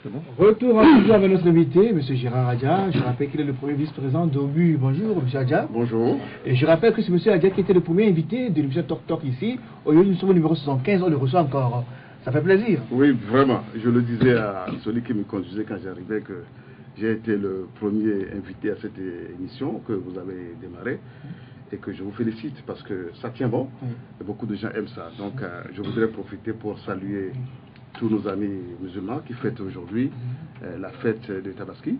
c'est bon. Retour en studio avec notre invité, M. Gérard Adja. Je rappelle qu'il est le premier vice-président d'OBU. Bonjour, M. Adja. Bonjour. Et je rappelle que c'est M. Adja qui était le premier invité de l'émission Talk Talk ici. Aujourd'hui, nous sommes au numéro 75, on le reçoit encore. Ça fait plaisir. Oui, vraiment. Je le disais à celui qui me conduisait quand j'arrivais que j'ai été le premier invité à cette émission que vous avez démarrée et que je vous félicite parce que ça tient bon et beaucoup de gens aiment ça. Donc, je voudrais profiter pour saluer tous nos amis musulmans qui fêtent aujourd'hui la fête de Tabaski.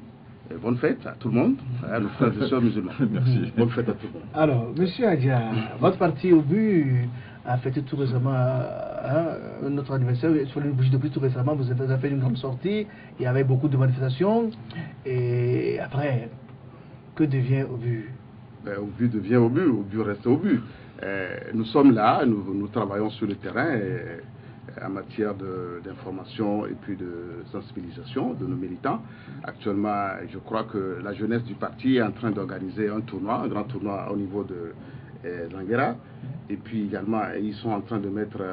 Et bonne fête à tout le monde, à nos frères et sœurs musulmans. Merci. Bonne fête à tout le monde. Alors, M. Adja, votre parti OBU a fêté tout récemment notre anniversaire. Sur les bougies de plus tout récemment, vous avez fait une grande sortie. Il y avait beaucoup de manifestations. Et après, que devient OBU? OBU devient OBU, OBU reste OBU. Nous sommes là, nous travaillons sur le terrain en matière d'information et puis de sensibilisation de nos militants. Actuellement, je crois que la jeunesse du parti est en train d'organiser un tournoi, un grand tournoi au niveau de Zanguera. Et puis également, ils sont en train de mettre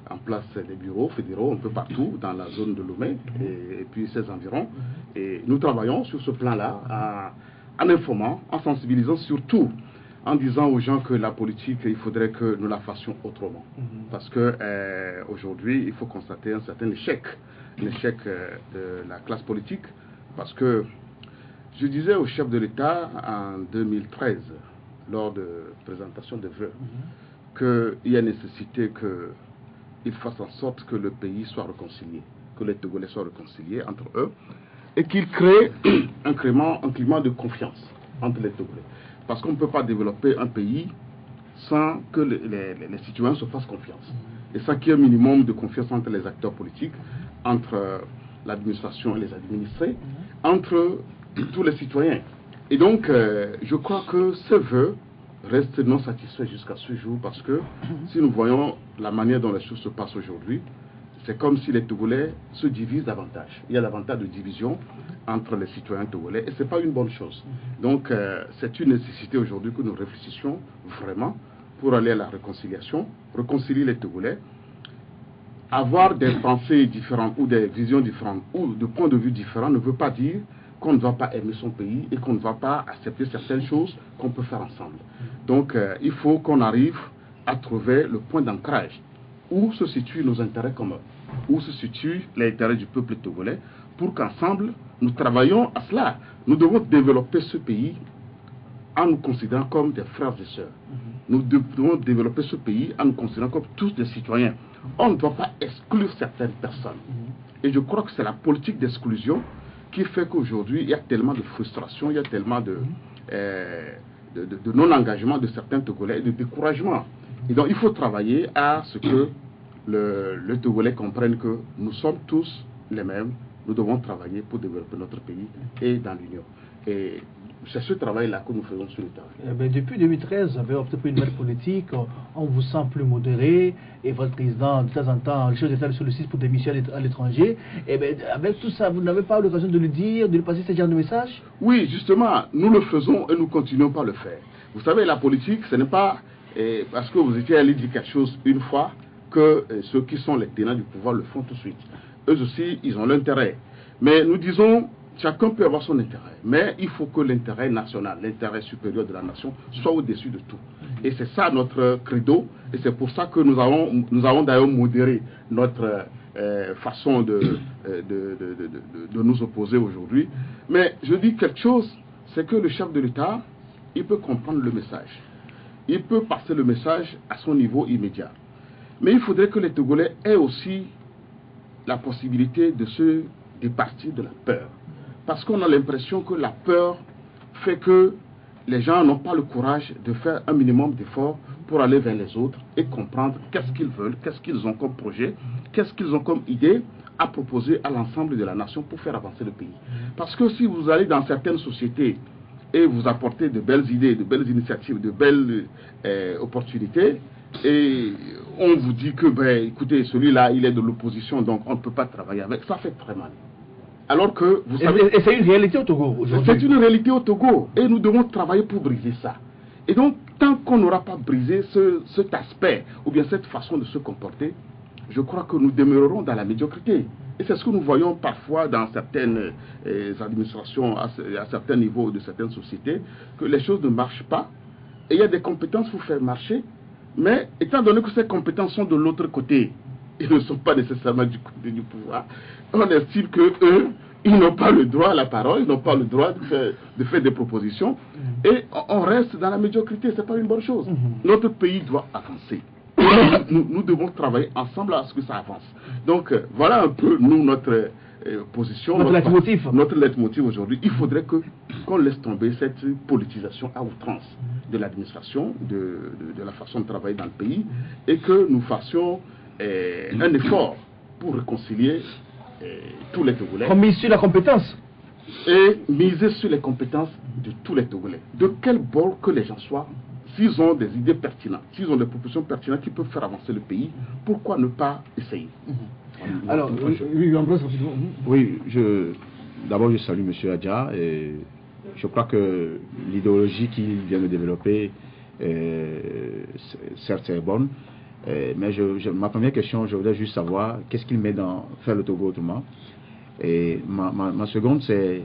en place des bureaux fédéraux un peu partout dans la zone de Lomé et puis ses environs. Et nous travaillons sur ce plan-là en informant, en sensibilisant surtout, en disant aux gens que la politique, il faudrait que nous la fassions autrement. Parce que aujourd'hui, il faut constater un certain échec, l'échec de la classe politique. Parce que je disais au chef de l'État en 2013, lors de présentation de vœux, qu'il y a nécessité qu'il fasse en sorte que le pays soit réconcilié, que les Togolais soient réconciliés entre eux, et qu'il crée un climat de confiance entre les Togolais. Parce qu'on ne peut pas développer un pays sans que les citoyens se fassent confiance. Et sans qu'il y ait un minimum de confiance entre les acteurs politiques, entre l'administration et les administrés, entre tous les citoyens. Et donc, je crois que ce vœu reste non satisfait jusqu'à ce jour parce que si nous voyons la manière dont les choses se passent aujourd'hui, c'est comme si les Togolais se divisent davantage. Il y a davantage de division entre les citoyens togolais et ce n'est pas une bonne chose. Donc c'est une nécessité aujourd'hui que nous réfléchissions vraiment pour aller à la réconciliation, réconcilier les Togolais. Avoir des pensées différentes ou des visions différentes ou de points de vue différents ne veut pas dire qu'on ne va pas aimer son pays et qu'on ne va pas accepter certaines choses qu'on peut faire ensemble. Donc il faut qu'on arrive à trouver le point d'ancrage où se situent nos intérêts communs, où se situent les intérêts du peuple togolais, pour qu'ensemble, nous travaillions à cela. Nous devons développer ce pays en nous considérant comme des frères et sœurs. Nous devons développer ce pays en nous considérant comme tous des citoyens. On ne doit pas exclure certaines personnes. Et je crois que c'est la politique d'exclusion qui fait qu'aujourd'hui, il y a tellement de frustration, il y a tellement de non-engagement de certains Togolais et de découragement. Et donc, il faut travailler à ce que le Togolais comprenne que nous sommes tous les mêmes. Nous devons travailler pour développer notre pays et dans l'Union. Et c'est ce travail-là que nous faisons sur le terrain. Depuis 2013, vous avez opté pour une nouvelle politique. On vous sent plus modéré. Et votre président, de temps en temps, le chef d'État le sollicite pour des missions à l'étranger. Et avec tout ça, vous n'avez pas l'occasion de le dire, de lui passer ce genre de message? Oui, justement, nous le faisons et nous continuons pas à le faire. Vous savez, la politique, ce n'est pas parce que vous étiez allé dire quelque chose une fois que ceux qui sont les tenants du pouvoir le font tout de suite. Eux aussi, ils ont l'intérêt. Mais nous disons, chacun peut avoir son intérêt. Mais il faut que l'intérêt national, l'intérêt supérieur de la nation, soit au-dessus de tout. Et c'est ça notre credo. Et c'est pour ça que nous avons d'ailleurs modéré notre façon de nous opposer aujourd'hui. Mais je dis quelque chose, c'est que le chef de l'État, il peut comprendre le message. Il peut passer le message à son niveau immédiat. Mais il faudrait que les Togolais aient aussi la possibilité de se départir de la peur. Parce qu'on a l'impression que la peur fait que les gens n'ont pas le courage de faire un minimum d'efforts pour aller vers les autres et comprendre qu'est-ce qu'ils veulent, qu'est-ce qu'ils ont comme projet, qu'est-ce qu'ils ont comme idée à proposer à l'ensemble de la nation pour faire avancer le pays. Parce que si vous allez dans certaines sociétés et vous apportez de belles idées, de belles initiatives, de belles opportunités, et on vous dit que, écoutez, celui-là, il est de l'opposition, donc on ne peut pas travailler avec. Ça fait très mal. Alors que, vous savez... Et c'est une réalité au Togo aujourd'hui. C'est une réalité au Togo, et nous devons travailler pour briser ça. Et donc, tant qu'on n'aura pas brisé cet aspect, ou bien cette façon de se comporter, je crois que nous demeurerons dans la médiocrité. Et c'est ce que nous voyons parfois dans certaines administrations, à certains niveaux de certaines sociétés, que les choses ne marchent pas. Et il y a des compétences pour faire marcher, mais étant donné que ces compétences sont de l'autre côté, ils ne sont pas nécessairement du côté du pouvoir, on estime qu'eux, ils n'ont pas le droit à la parole, ils n'ont pas le droit de faire des propositions, et on reste dans la médiocrité, ce n'est pas une bonne chose. Notre pays doit avancer. Nous devons travailler ensemble à ce que ça avance. Donc voilà un peu, nous, notre position, notre leitmotiv aujourd'hui. Il faudrait qu'on laisse tomber cette politisation à outrance de l'administration, de la façon de travailler dans le pays, et que nous fassions un effort pour réconcilier tous les Togolais. On mise sur la compétence. Et miser sur les compétences de tous les Togolais. De quel bord que les gens soient, s'ils ont des idées pertinentes, s'ils ont des propositions pertinentes qui peuvent faire avancer le pays, pourquoi ne pas essayer? Alors, oui, d'abord je salue M. Adja, et je crois que l'idéologie qu'il vient de développer, certes c'est bonne, mais ma première question, je voudrais juste savoir qu'est-ce qu'il met dans faire le Togo autrement. Et ma seconde, c'est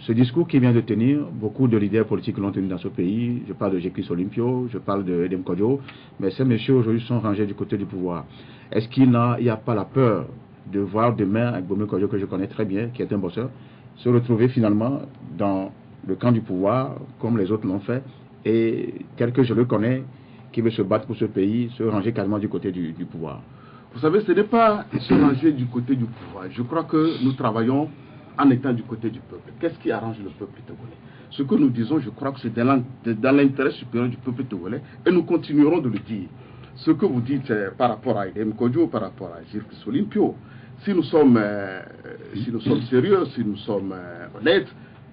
ce discours qu'il vient de tenir. Beaucoup de leaders politiques l'ont tenu dans ce pays. Je parle de Jekris Olympio, je parle de Edem Kodjo, mais ces messieurs aujourd'hui sont rangés du côté du pouvoir. Est-ce qu'il n'y a pas la peur de voir demain, avec Bome Kodjo, que je connais très bien, qui est un bosseur, se retrouver finalement dans le camp du pouvoir, comme les autres l'ont fait, et tel que je le connais, qui veut se battre pour ce pays, se ranger carrément du côté du pouvoir? Vous savez, ce n'est pas se ranger du côté du pouvoir. Je crois que nous travaillons en étant du côté du peuple. Qu'est-ce qui arrange le peuple togolais? Ce que nous disons, je crois que c'est dans l'intérêt supérieur du peuple togolais, et nous continuerons de le dire. Ce que vous dites par rapport à Edem Kodjo, par rapport à Jekris Olympio, si nous sommes sérieux, si nous sommes honnêtes,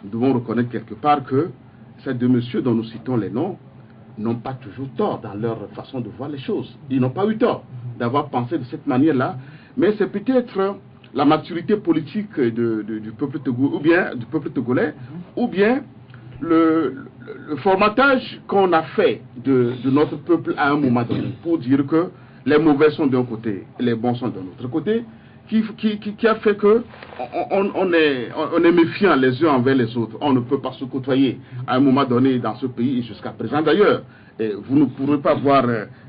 nous devons reconnaître quelque part que ces deux messieurs dont nous citons les noms n'ont pas toujours tort dans leur façon de voir les choses. Ils n'ont pas eu tort d'avoir pensé de cette manière-là, mais c'est peut-être la maturité politique du peuple togolais, ou bien le formatage qu'on a fait de notre peuple à un moment donné, pour dire que les mauvais sont d'un côté et les bons sont de l'autre côté, qui a fait que on est méfiant les uns envers les autres. On ne peut pas se côtoyer à un moment donné dans ce pays, et jusqu'à présent d'ailleurs. Vous ne pourrez pas voir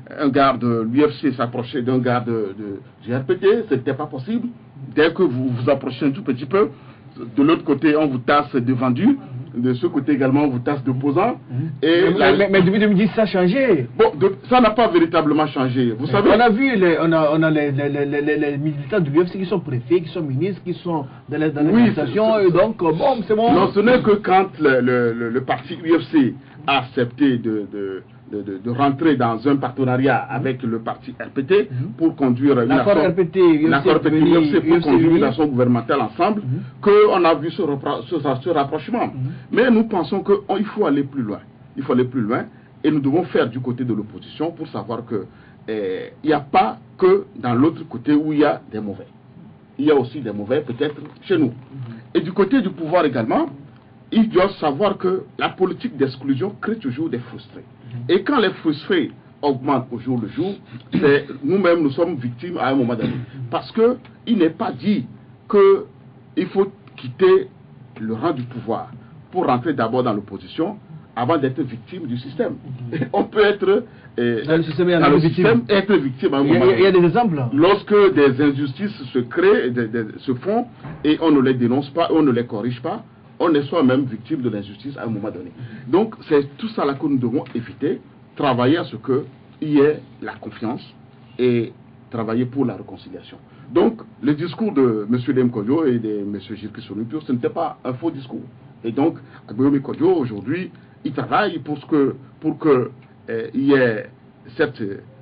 un garde de l'UFC s'approcher d'un garde de GRPT, ce n'était pas possible. Dès que vous vous approchez un tout petit peu, de l'autre côté on vous tasse de vendus, de ce côté également on vous tasse d'opposants. Mais depuis 2010 ça a changé. Bon, ça n'a pas véritablement changé. Vous savez, on a vu les militants de l'UFC qui sont préfets, qui sont ministres, qui sont dans l'administration, et donc bon, c'est bon. Non, ce n'est que quand le parti UFC a accepté de rentrer dans un partenariat avec le parti RPT pour conduire l'accord RPT pour conduire une action gouvernementale ensemble, qu'on a vu ce rapprochement. Mais nous pensons qu'il faut aller plus loin. Il faut aller plus loin, et nous devons faire du côté de l'opposition pour savoir que il n'y a pas que dans l'autre côté où il y a des mauvais. Il y a aussi des mauvais peut-être chez nous. Et du côté du pouvoir également, ils doivent savoir que la politique d'exclusion crée toujours des frustrés. Et quand les frustrés augmentent au jour le jour, nous-mêmes nous sommes victimes à un moment donné. Parce qu'il n'est pas dit qu'il faut quitter le rang du pouvoir pour rentrer d'abord dans l'opposition avant d'être victime du système. On peut être dans le système, être victime à un moment donné. Il y a des exemples. Lorsque des injustices se créent, se font, et on ne les dénonce pas, on ne les corrige pas, on est soi-même victime de l'injustice à un moment donné. Donc c'est tout ça là que nous devons éviter, travailler à ce qu'il y ait la confiance et travailler pour la réconciliation. Donc le discours de M. Edem Kodjo et de M. Jekris Olympio, ce n'était pas un faux discours. Et donc Bome Kodjo aujourd'hui, il travaille pour que il y ait cette,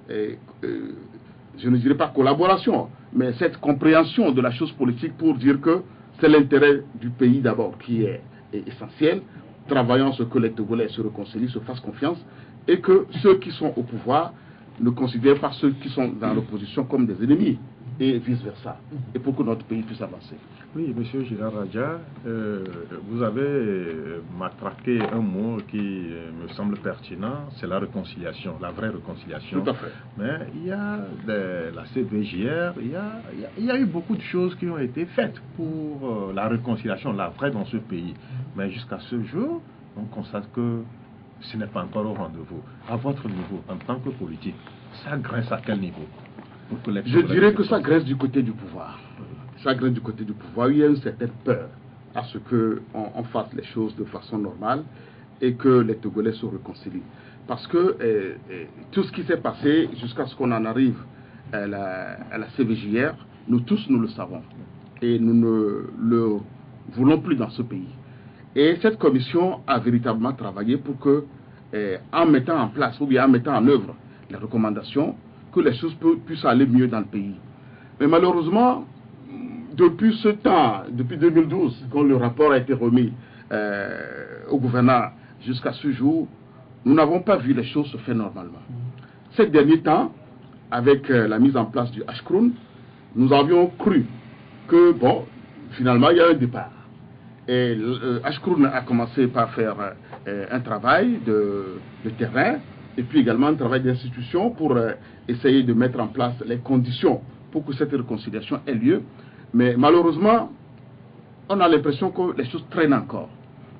je ne dirais pas collaboration, mais cette compréhension de la chose politique pour dire que c'est l'intérêt du pays d'abord qui est essentiel. Travaillons à ce que les Togolais se réconcilient, se fassent confiance, et que ceux qui sont au pouvoir ne considère pas ceux qui sont dans l'opposition comme des ennemis, et vice-versa, et pour que notre pays puisse avancer. Oui, monsieur Gérard Radja, vous avez matraqué un mot qui me semble pertinent, c'est la réconciliation, la vraie réconciliation. Tout à fait. Mais il y a la CVJR, il y a eu beaucoup de choses qui ont été faites pour la réconciliation, la vraie dans ce pays. Mais jusqu'à ce jour, on constate que ce n'est pas encore au rendez-vous. À votre niveau, en tant que politique, ça grince à quel niveau? Je dirais que ça graisse du côté du pouvoir. Ça graisse du côté du pouvoir. Il y a une certaine peur à ce qu'on fasse les choses de façon normale et que les Togolais se réconcilient. Parce que tout ce qui s'est passé jusqu'à ce qu'on en arrive à la CVJR, nous tous nous le savons. Et nous ne le voulons plus dans ce pays. Et cette commission a véritablement travaillé pour que, en mettant en place ou bien en mettant en œuvre les recommandations, que les choses puissent aller mieux dans le pays. Mais malheureusement, depuis ce temps, depuis 2012, quand le rapport a été remis au gouverneur jusqu'à ce jour, nous n'avons pas vu les choses se faire normalement. Ces derniers temps, avec la mise en place du Ashkroun, nous avions cru que, bon, finalement, il y a un départ. Et Ashkroun a commencé par faire un travail de terrain, et puis également un travail d'institution pour essayer de mettre en place les conditions pour que cette réconciliation ait lieu. Mais malheureusement, on a l'impression que les choses traînent encore.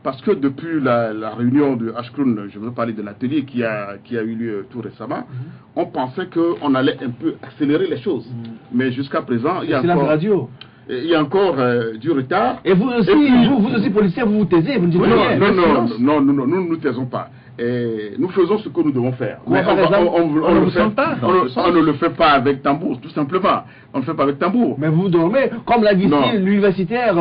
Parce que depuis la réunion de Ashkroun, je veux parler de l'atelier qui a eu lieu tout récemment, on pensait qu'on allait un peu accélérer les choses. Mais jusqu'à présent, il y a encore du retard. Et vous aussi, vous aussi policiers, vous vous taisez, vous ne dites rien. Non, nous ne nous taisons pas. Et nous faisons ce que nous devons faire. Mais on ne le fait pas avec tambour, tout simplement. On ne le fait pas avec tambour. Mais vous dormez, comme l'a dit l'universitaire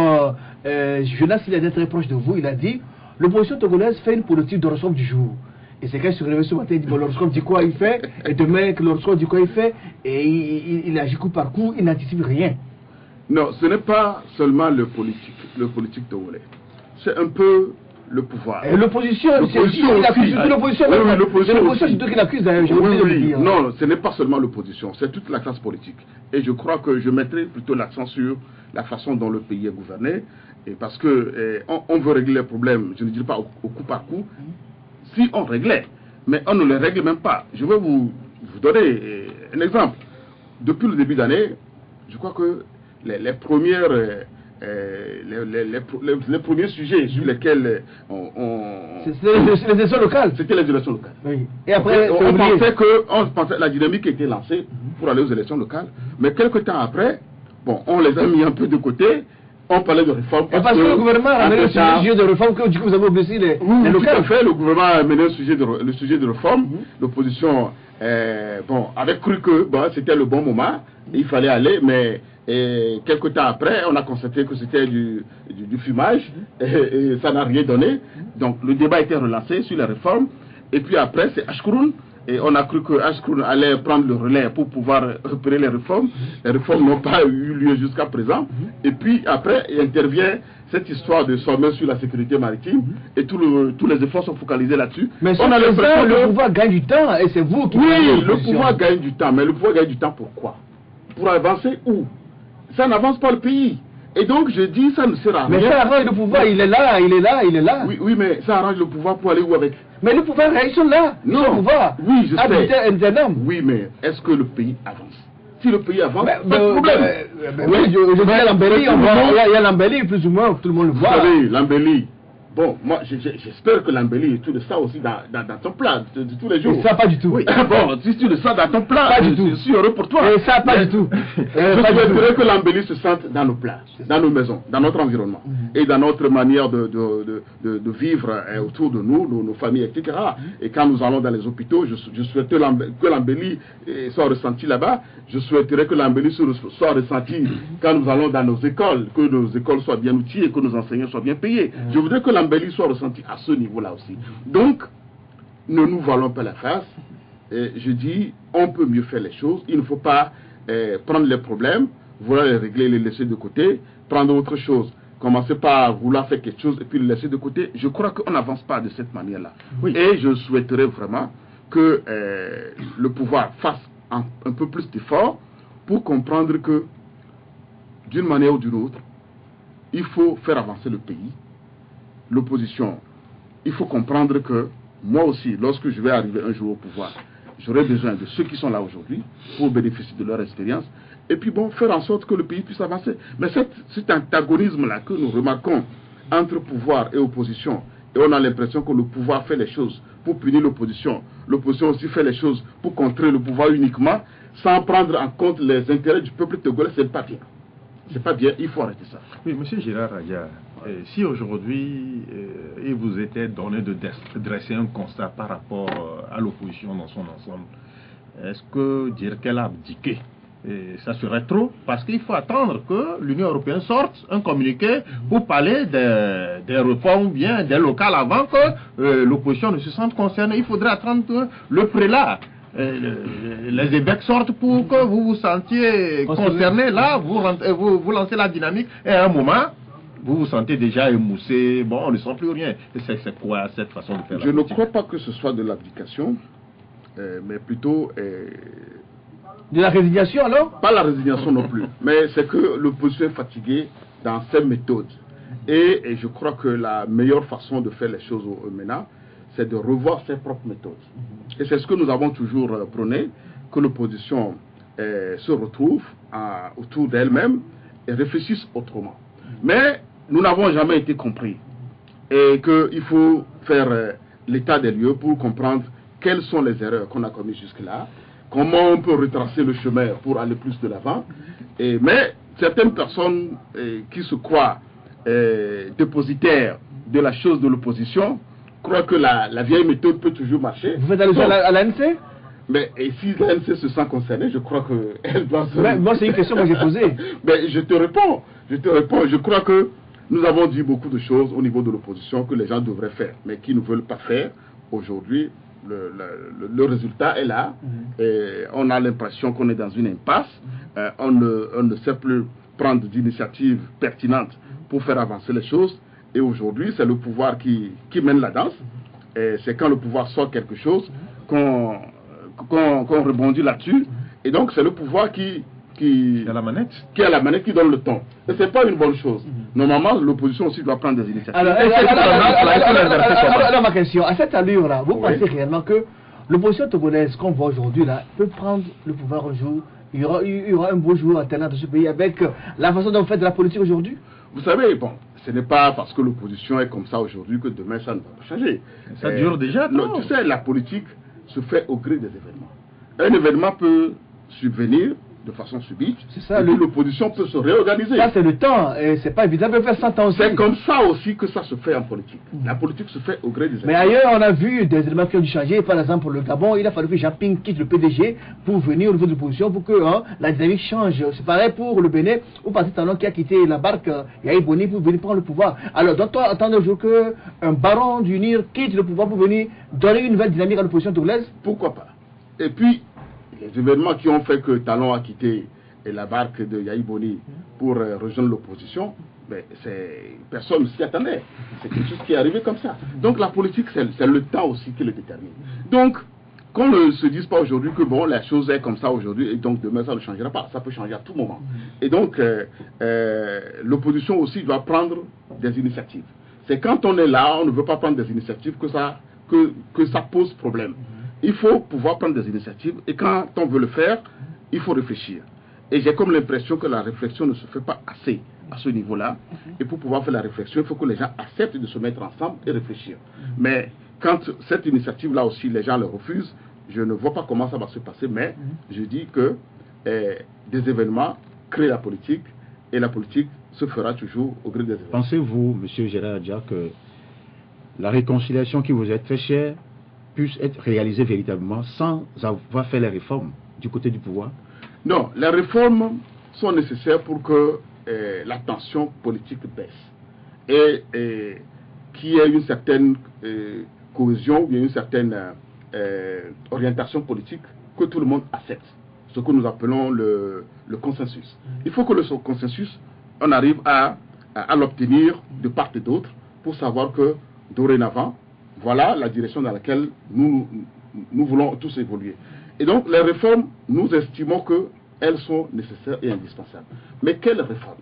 Jonas, il était très proche de vous, il a dit l'opposition togolaise fait une politique d'horoscope du jour. Et c'est quand je suis réveillé ce matin, il dit bon, l'horoscope dit quoi il fait, et demain que l'horoscope dit quoi il fait, et il agit coup par coup, il n'anticipe rien. Non, ce n'est pas seulement le politique togolais. C'est un peu le pouvoir. Et l'opposition, c'est l'opposition. C'est l'opposition surtout qui l'accuse d'ailleurs, j'ai oublié de le dire. Non, ce n'est pas seulement l'opposition, c'est toute la classe politique. Et je crois que je mettrai plutôt l'accent sur la façon dont le pays est gouverné. Et parce que on veut régler les problèmes, je ne dis pas au coup par coup, si on réglait, mais on ne les règle même pas. Je vais vous donner un exemple. Depuis le début d'année, je crois que les premiers sujets sur lesquels c'était les élections locales. C'était les élections locales. Oui. Et après, on pensait la dynamique était lancée pour aller aux élections locales, mais quelques temps après, bon, on les a mis un peu de côté. On parlait de réforme. Parce que le gouvernement a mené un sujet de réforme que du coup vous avez oublié les locales. Tout à fait, le gouvernement a mené le sujet de réforme. L'opposition avait cru que c'était le bon moment, il fallait aller, mais quelques temps après, on a constaté que c'était du fumage et ça n'a rien donné. Donc le débat a été relancé sur la réforme. Et puis après, c'est Ashkroun. Et on a cru que Ashkroun allait prendre le relais pour pouvoir opérer les réformes. Les réformes n'ont pas eu lieu jusqu'à présent. Et puis après, il intervient cette histoire de sommet sur la sécurité maritime. Et tous les efforts sont focalisés là-dessus. Mais on a l'impression que le pouvoir gagne du temps et c'est vous qui... Oui, le pouvoir gagne du temps. Mais le pouvoir gagne du temps pourquoi? Pour avancer où? Ça n'avance pas le pays. Et donc je dis ça ne sert à rien. Mais ça arrange le pouvoir, il est là. Oui, mais ça arrange le pouvoir pour aller où avec? Mais le pouvoir, ils sont là. Non. Le pouvoir. Oui, je sais. Oui, mais est-ce que le pays avance? Si le pays avance, pas de problème. Oui, je dis à l'embellie, il y a l'embellie, plus ou moins, tout le monde le voit. Vous savez, l'embellie. Bon, moi, j'espère que l'embellie et tout ça aussi dans ton plat de tous les jours. Et ça, pas du tout. Oui. Bon, si tu le sens dans ton plat, pas du tout. Je suis heureux pour toi. Et ça, pas du tout. Je souhaiterais que l'embellie se sente dans nos plats, dans nos maisons, dans notre environnement et dans notre manière de vivre autour de nous, nos familles, etc. Et quand nous allons dans les hôpitaux, je souhaiterais que l'embellie soit ressentie là-bas. Je souhaiterais que l'embellie soit ressentie quand nous allons dans nos écoles, que nos écoles soient bien outillées, que nos enseignants soient bien payés. Je voudrais que l'embellie soit ressentie à ce niveau-là aussi. Donc, ne nous voilons pas la face. Je dis, on peut mieux faire les choses. Il ne faut pas prendre les problèmes, vouloir les régler, les laisser de côté, prendre autre chose. Commencer par vouloir faire quelque chose et puis le laisser de côté. Je crois qu'on n'avance pas de cette manière-là. Oui. Et je souhaiterais vraiment que le pouvoir fasse un peu plus d'efforts pour comprendre que, d'une manière ou d'une autre, il faut faire avancer le pays. L'opposition, il faut comprendre que moi aussi, lorsque je vais arriver un jour au pouvoir, j'aurai besoin de ceux qui sont là aujourd'hui pour bénéficier de leur expérience et puis bon, faire en sorte que le pays puisse avancer. Mais cet antagonisme-là que nous remarquons entre pouvoir et opposition, et on a l'impression que le pouvoir fait les choses pour punir l'opposition, l'opposition aussi fait les choses pour contrer le pouvoir uniquement, sans prendre en compte les intérêts du peuple togolais, c'est pas bien. C'est pas bien, il faut arrêter ça. Oui, monsieur Gérard Radia, si aujourd'hui il vous était donné de dresser un constat par rapport à l'opposition dans son ensemble, est-ce que dire qu'elle a abdiqué, ça serait trop? Parce qu'il faut attendre que l'Union européenne sorte un communiqué pour parler des réformes ou bien des locales avant que l'opposition ne se sente concernée. Il faudrait attendre que le prélat, les évêques sortent pour que vous vous sentiez concerné. Là, vous lancez la dynamique et à un moment, vous vous sentez déjà émoussé. Bon, on ne sent plus rien. C'est quoi cette façon de faire? Je ne crois pas que ce soit de l'abdication, mais plutôt... de la résignation alors? Pas la résignation non plus, mais c'est que l'opposition est fatiguée dans ses méthodes. Et je crois que la meilleure façon de faire les choses maintenant, c'est de revoir ses propres méthodes. Et c'est ce que nous avons toujours prôné, que l'opposition se retrouve autour d'elle-même et réfléchisse autrement. Mais nous n'avons jamais été compris. Et qu'il faut faire l'état des lieux pour comprendre quelles sont les erreurs qu'on a commises jusque-là, comment on peut retracer le chemin pour aller plus de l'avant. Mais certaines personnes qui se croient dépositaires de la chose de l'opposition croient que la vieille méthode peut toujours marcher. Vous faites allusion à l'ANC? Mais et si l'ANC se sent concernée, je crois qu'elle doit se... Moi, c'est une question que j'ai posée. Mais je te réponds. Je crois que nous avons dit beaucoup de choses au niveau de l'opposition que les gens devraient faire, mais qui ne veulent pas faire. Aujourd'hui, le résultat est là. Et on a l'impression qu'on est dans une impasse. On ne sait plus prendre d'initiatives pertinentes pour faire avancer les choses. Et aujourd'hui, c'est le pouvoir qui mène la danse. Et c'est quand le pouvoir sort quelque chose qu'on rebondit là-dessus. Et donc, c'est le pouvoir qui a la manette. Qui a la manette, qui donne le ton. Et ce n'est pas une bonne chose. Normalement, l'opposition aussi doit prendre des initiatives. Alors, ma question, à cette allure-là, vous pensez réellement que l'opposition togolaise qu'on voit aujourd'hui là peut prendre le pouvoir un jour? Il y aura un beau jour alternant dans ce pays avec la façon dont vous faites de la politique aujourd'hui? Vous savez, bon, ce n'est pas parce que l'opposition est comme ça aujourd'hui que demain ça ne va pas changer. Ça dure déjà, non? Tu sais, la politique se fait au gré des événements. Un événement peut subvenir de façon subite, c'est ça, et l'opposition peut se réorganiser. Ça, c'est le temps, et c'est pas évident de faire 100 ans aussi. C'est comme ça aussi que ça se fait en politique. La politique se fait au gré des événements. Mais ailleurs, on a vu des éléments qui ont dû changer. Par exemple, pour le Gabon, il a fallu que Japing quitte le PDG pour venir au niveau de l'opposition pour que la dynamique change. C'est pareil pour le Bénin, où Patrice Talon qui a quitté la barque Yahi Boni pour venir prendre le pouvoir. Alors, doit-on attendre un jour qu'un baron du Nil quitte le pouvoir pour venir donner une nouvelle dynamique à l'opposition togolaise? Pourquoi pas? Et puis, les événements qui ont fait que Talon a quitté la barque de Yahi Boni pour rejoindre l'opposition, personne ne s'y attendait. C'est quelque chose qui est arrivé comme ça. Donc la politique, c'est le temps aussi qui le détermine. Donc, qu'on ne se dise pas aujourd'hui que bon, la chose est comme ça aujourd'hui et donc demain ça ne changera pas. Ça peut changer à tout moment. Et donc, l'opposition aussi doit prendre des initiatives. C'est quand on est là, on ne veut pas prendre des initiatives que ça pose problème. Il faut pouvoir prendre des initiatives et quand on veut le faire, il faut réfléchir. Et j'ai comme l'impression que la réflexion ne se fait pas assez à ce niveau-là. Et pour pouvoir faire la réflexion, il faut que les gens acceptent de se mettre ensemble et réfléchir. Mais quand cette initiative-là aussi, les gens le refusent, je ne vois pas comment ça va se passer, mais je dis que des événements créent la politique et la politique se fera toujours au gré des événements. Pensez-vous, M. Gérard Adja, que la réconciliation qui vous est très chère puisse être réalisée véritablement sans avoir fait les réformes du côté du pouvoir? Non, les réformes sont nécessaires pour que la tension politique baisse et qu'il y ait une certaine cohésion ou une certaine orientation politique que tout le monde accepte, ce que nous appelons le consensus. Il faut que le consensus, on arrive à l'obtenir de part et d'autre pour savoir que dorénavant, voilà la direction dans laquelle nous nous voulons tous évoluer. Et donc, les réformes, nous estimons qu'elles sont nécessaires et indispensables. Mais quelles réformes?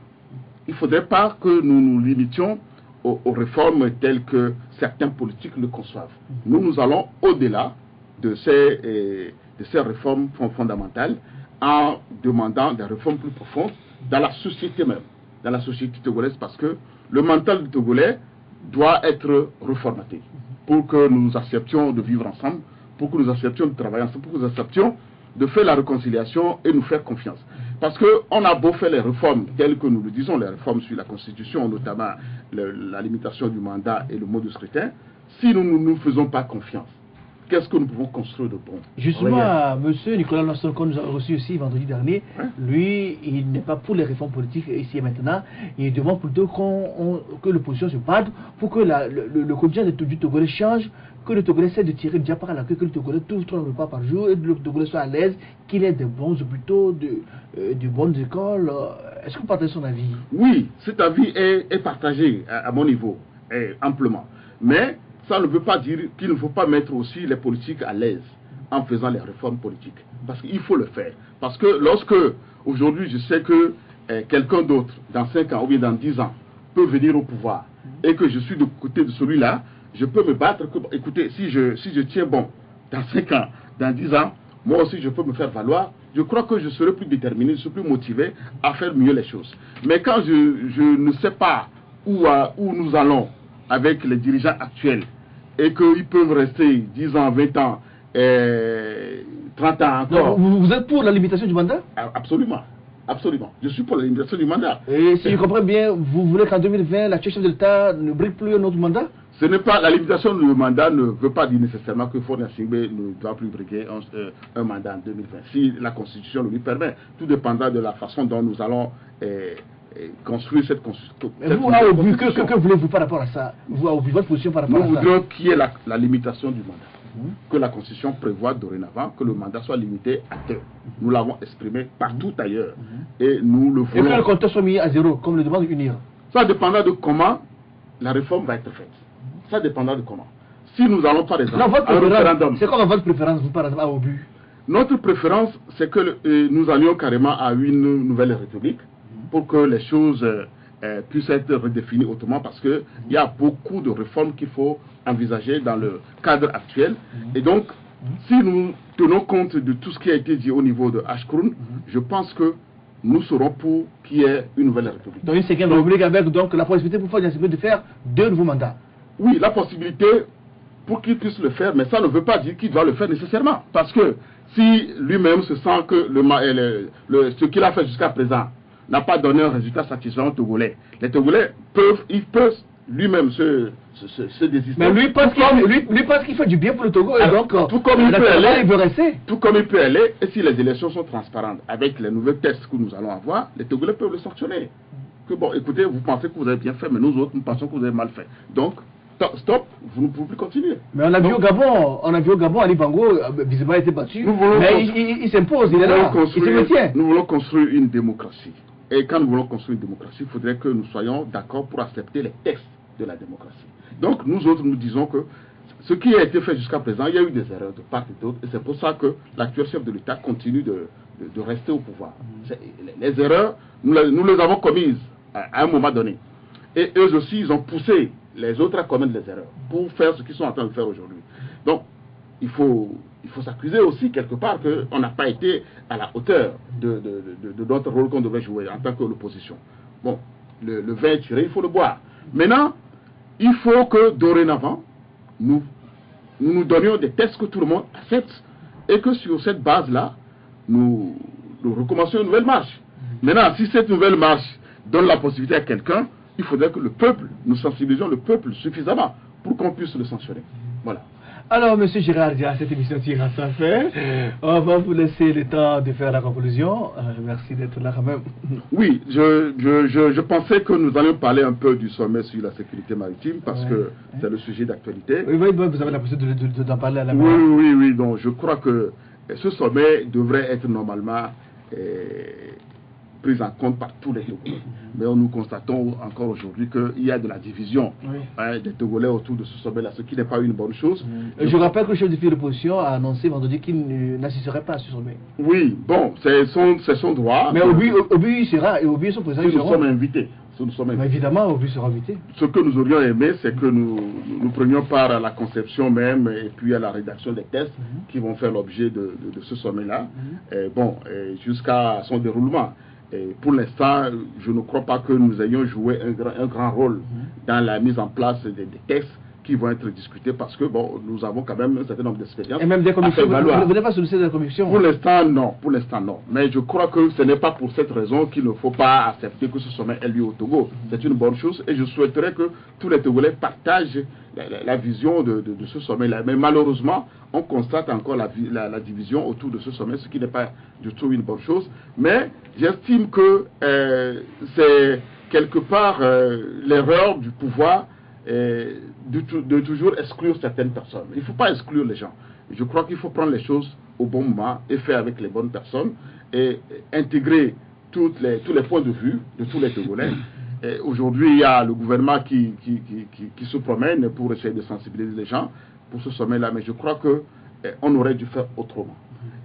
Il ne faudrait pas que nous nous limitions aux réformes telles que certains politiques le conçoivent. Nous allons au-delà de ces réformes fondamentales en demandant des réformes plus profondes dans la société même, dans la société togolaise, parce que le mental du Togolais doit être reformaté pour que nous acceptions de vivre ensemble, pour que nous acceptions de travailler ensemble, pour que nous acceptions de faire la réconciliation et nous faire confiance. Parce qu'on a beau faire les réformes telles que nous le disons, les réformes sur la Constitution, notamment la limitation du mandat et le mode de scrutin, si nous ne nous faisons pas confiance, qu'est-ce que nous pouvons construire de bon? Justement, monsieur Nicolas Lasson, qu'on nous a reçu aussi vendredi dernier, lui, il n'est pas pour les réformes politiques ici et maintenant. Il demande plutôt que l'opposition se batte pour que le quotidien du Togolais change, que le Togolais essaie de tirer déjà par la queue, que le Togolais trouve 3 repas par jour et que le Togolais soit à l'aise, qu'il ait de bons hôpitaux, de bonnes écoles. Est-ce que vous partagez son avis? Oui, cet avis est partagé à mon niveau, amplement. Mais ça ne veut pas dire qu'il ne faut pas mettre aussi les politiques à l'aise en faisant les réformes politiques. Parce qu'il faut le faire. Parce que lorsque, aujourd'hui, je sais que quelqu'un d'autre, dans 5 ans ou bien dans 10 ans, peut venir au pouvoir, et que je suis de côté de celui-là, je peux me battre. Écoutez, si je tiens bon dans 5 ans, dans 10 ans, moi aussi je peux me faire valoir. Je crois que je serai plus déterminé, je serai plus motivé à faire mieux les choses. Mais quand je ne sais pas où nous allons avec les dirigeants actuels, et qu'ils peuvent rester 10 ans, 20 ans, 30 ans encore. Non, vous êtes pour la limitation du mandat? Absolument. Absolument. Je suis pour la limitation du mandat. Et si je comprends bien, vous voulez qu'en 2020, la chef de l'État ne brille plus un autre mandat? Ce n'est pas, la limitation du mandat ne veut pas dire nécessairement que Faure Gnassingbé ne doit plus briguer un mandat en 2020. Si la Constitution le lui permet, tout dépendra de la façon dont nous allons construire cette Constitution. Vous, à Obu, que voulez-vous par rapport à ça? Vous, à Obu, votre position par rapport à ça? Nous voudrions qu'il y ait la limitation du mandat. Que la Constitution prévoit dorénavant que le mandat soit limité à 2. Nous l'avons exprimé partout ailleurs. Et nous le voulons. Et que le compteur soit mis à 0, comme le demande UNIR? Ça dépendra de comment la réforme va être faite. Ça dépendra de comment. Si nous allons par exemple à un référendum. C'est quoi votre préférence, vous, par exemple, à Obu? Notre préférence, c'est que nous allions carrément à une nouvelle république pour que les choses puissent être redéfinies autrement, parce qu'il y a beaucoup de réformes qu'il faut envisager dans le cadre actuel. Et donc, si nous tenons compte de tout ce qui a été dit au niveau de Ashkroun, je pense que nous serons pour qu'il y ait une nouvelle république. Donc une cinquième république avec donc la possibilité pour Faure Gnassingbé de faire 2 nouveaux mandats. Oui, la possibilité pour qu'il puisse le faire, mais ça ne veut pas dire qu'il doit le faire nécessairement. Parce que si lui-même se sent que ce qu'il a fait jusqu'à présent n'a pas donné un résultat satisfaisant aux Togolais, les Togolais peuvent lui-même se désister. Mais lui pense qu'il fait du bien pour le Togo. Et donc, tout comme il peut aller, il veut rester. Tout comme il peut aller, et si les élections sont transparentes avec les nouveaux tests que nous allons avoir, les Togolais peuvent le sanctionner. Que bon, écoutez, vous pensez que vous avez bien fait, mais nous autres, nous pensons que vous avez mal fait. Donc, stop, vous ne pouvez plus continuer. Mais on a vu au Gabon, Ali Bongo, visiblement, a été battu. Mais il s'impose, il est là, il se maintient. Nous voulons construire une démocratie. Et quand nous voulons construire une démocratie, il faudrait que nous soyons d'accord pour accepter les textes de la démocratie. Donc, nous autres, nous disons que ce qui a été fait jusqu'à présent, il y a eu des erreurs de part et d'autre. Et c'est pour ça que l'actuel chef de l'État continue de rester au pouvoir. Les erreurs, nous les avons commises à un moment donné. Et eux aussi, ils ont poussé les autres à commettre les erreurs pour faire ce qu'ils sont en train de faire aujourd'hui. Donc, il faut s'accuser aussi quelque part qu'on n'a pas été à la hauteur de notre rôle qu'on devait jouer en tant que l'opposition. Bon, le vin est tiré, il faut le boire. Maintenant, il faut que dorénavant, nous donnions des tests que tout le monde accepte et que sur cette base-là, nous recommencions une nouvelle marche. Maintenant, si cette nouvelle marche donne la possibilité à quelqu'un, il faudrait que le peuple, nous sensibilisions le peuple suffisamment pour qu'on puisse le sanctionner. Voilà. Alors, M. Gérard Dia, cette émission tire à sa fin. On va vous laisser le temps de faire la conclusion. Merci d'être là quand même. Oui, je pensais que nous allions parler un peu du sommet sur la sécurité maritime parce que c'est le sujet d'actualité. Oui, vous avez la possibilité d'en parler à la main. Oui, donc je crois que ce sommet devrait être normalement prise en compte par tous les Togolais. Mais nous constatons encore aujourd'hui qu'il y a de la division des Togolais autour de ce sommet-là, ce qui n'est pas une bonne chose. Je rappelle que le chef de file de l'opposition a annoncé vendredi qu'il n'assisterait pas à ce sommet. Oui, bon, c'est son droit. Mais Obi sera, et Obi son président. Si nous sommes invités. Mais évidemment, Obi sera invité. Ce que nous aurions aimé, c'est que nous prenions part à la conception même et puis à la rédaction des tests qui vont faire l'objet de ce sommet-là. Jusqu'à son déroulement. Et pour l'instant, je ne crois pas que nous ayons joué un grand rôle dans la mise en place des textes qui vont être discutés parce que bon, nous avons quand même un certain nombre d'expériences. Et même des commissions, vous n'êtes pas sollicité de la commission? Pour l'instant, non. Mais je crois que ce n'est pas pour cette raison qu'il ne faut pas accepter que ce sommet ait lieu au Togo. C'est une bonne chose et je souhaiterais que tous les Togolais partagent la vision de ce sommet-là. Mais malheureusement, on constate encore la division autour de ce sommet, ce qui n'est pas du tout une bonne chose. Mais j'estime que c'est quelque part l'erreur du pouvoir de toujours exclure certaines personnes. Il ne faut pas exclure les gens. Je crois qu'il faut prendre les choses au bon moment et faire avec les bonnes personnes et intégrer tous les points de vue de tous les Togolais. Aujourd'hui, il y a le gouvernement qui se promène pour essayer de sensibiliser les gens pour ce sommet-là, mais je crois qu'on aurait dû faire autrement.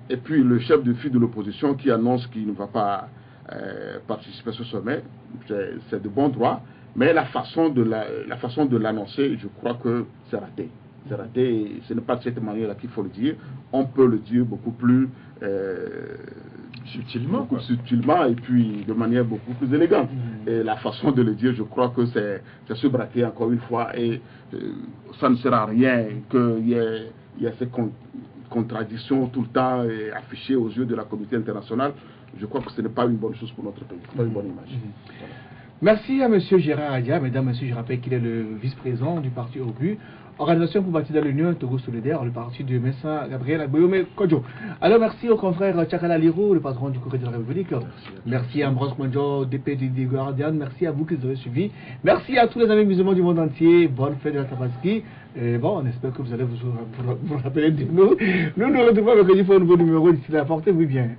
Et puis le chef de file de l'opposition qui annonce qu'il ne va pas participer à ce sommet, c'est de bon droit. Mais la façon de l'annoncer, je crois que c'est raté. C'est raté et ce n'est pas de cette manière-là qu'il faut le dire. On peut le dire beaucoup plus subtilement et puis de manière beaucoup plus élégante. Et la façon de le dire, je crois que c'est se braquer encore une fois et ça ne sert à rien qu'il y ait ces contradictions tout le temps affichées aux yeux de la communauté internationale. Je crois que ce n'est pas une bonne chose pour notre pays, pas une bonne image. Voilà. Merci à M. Gérard Adia. Mesdames, Messieurs, je rappelle qu'il est le vice-président du parti OBU, Organisation pour bâtir dans l'Union Togo Solidaire, le parti de Messa Gabriel Agboyome Kodjo. Alors merci au confrère Tchakala Liro, le patron du Courrier de la République. Merci à Ambroise Mondjo, DPD des Guardian. Merci à vous qui nous avez suivis. Merci à tous les amis musulmans du monde entier. Bonne fête de la Tabaski. Et bon, on espère que vous allez vous rappeler de nous. Nous nous retrouvons avec un nouveau numéro d'ici là. Portez-vous bien.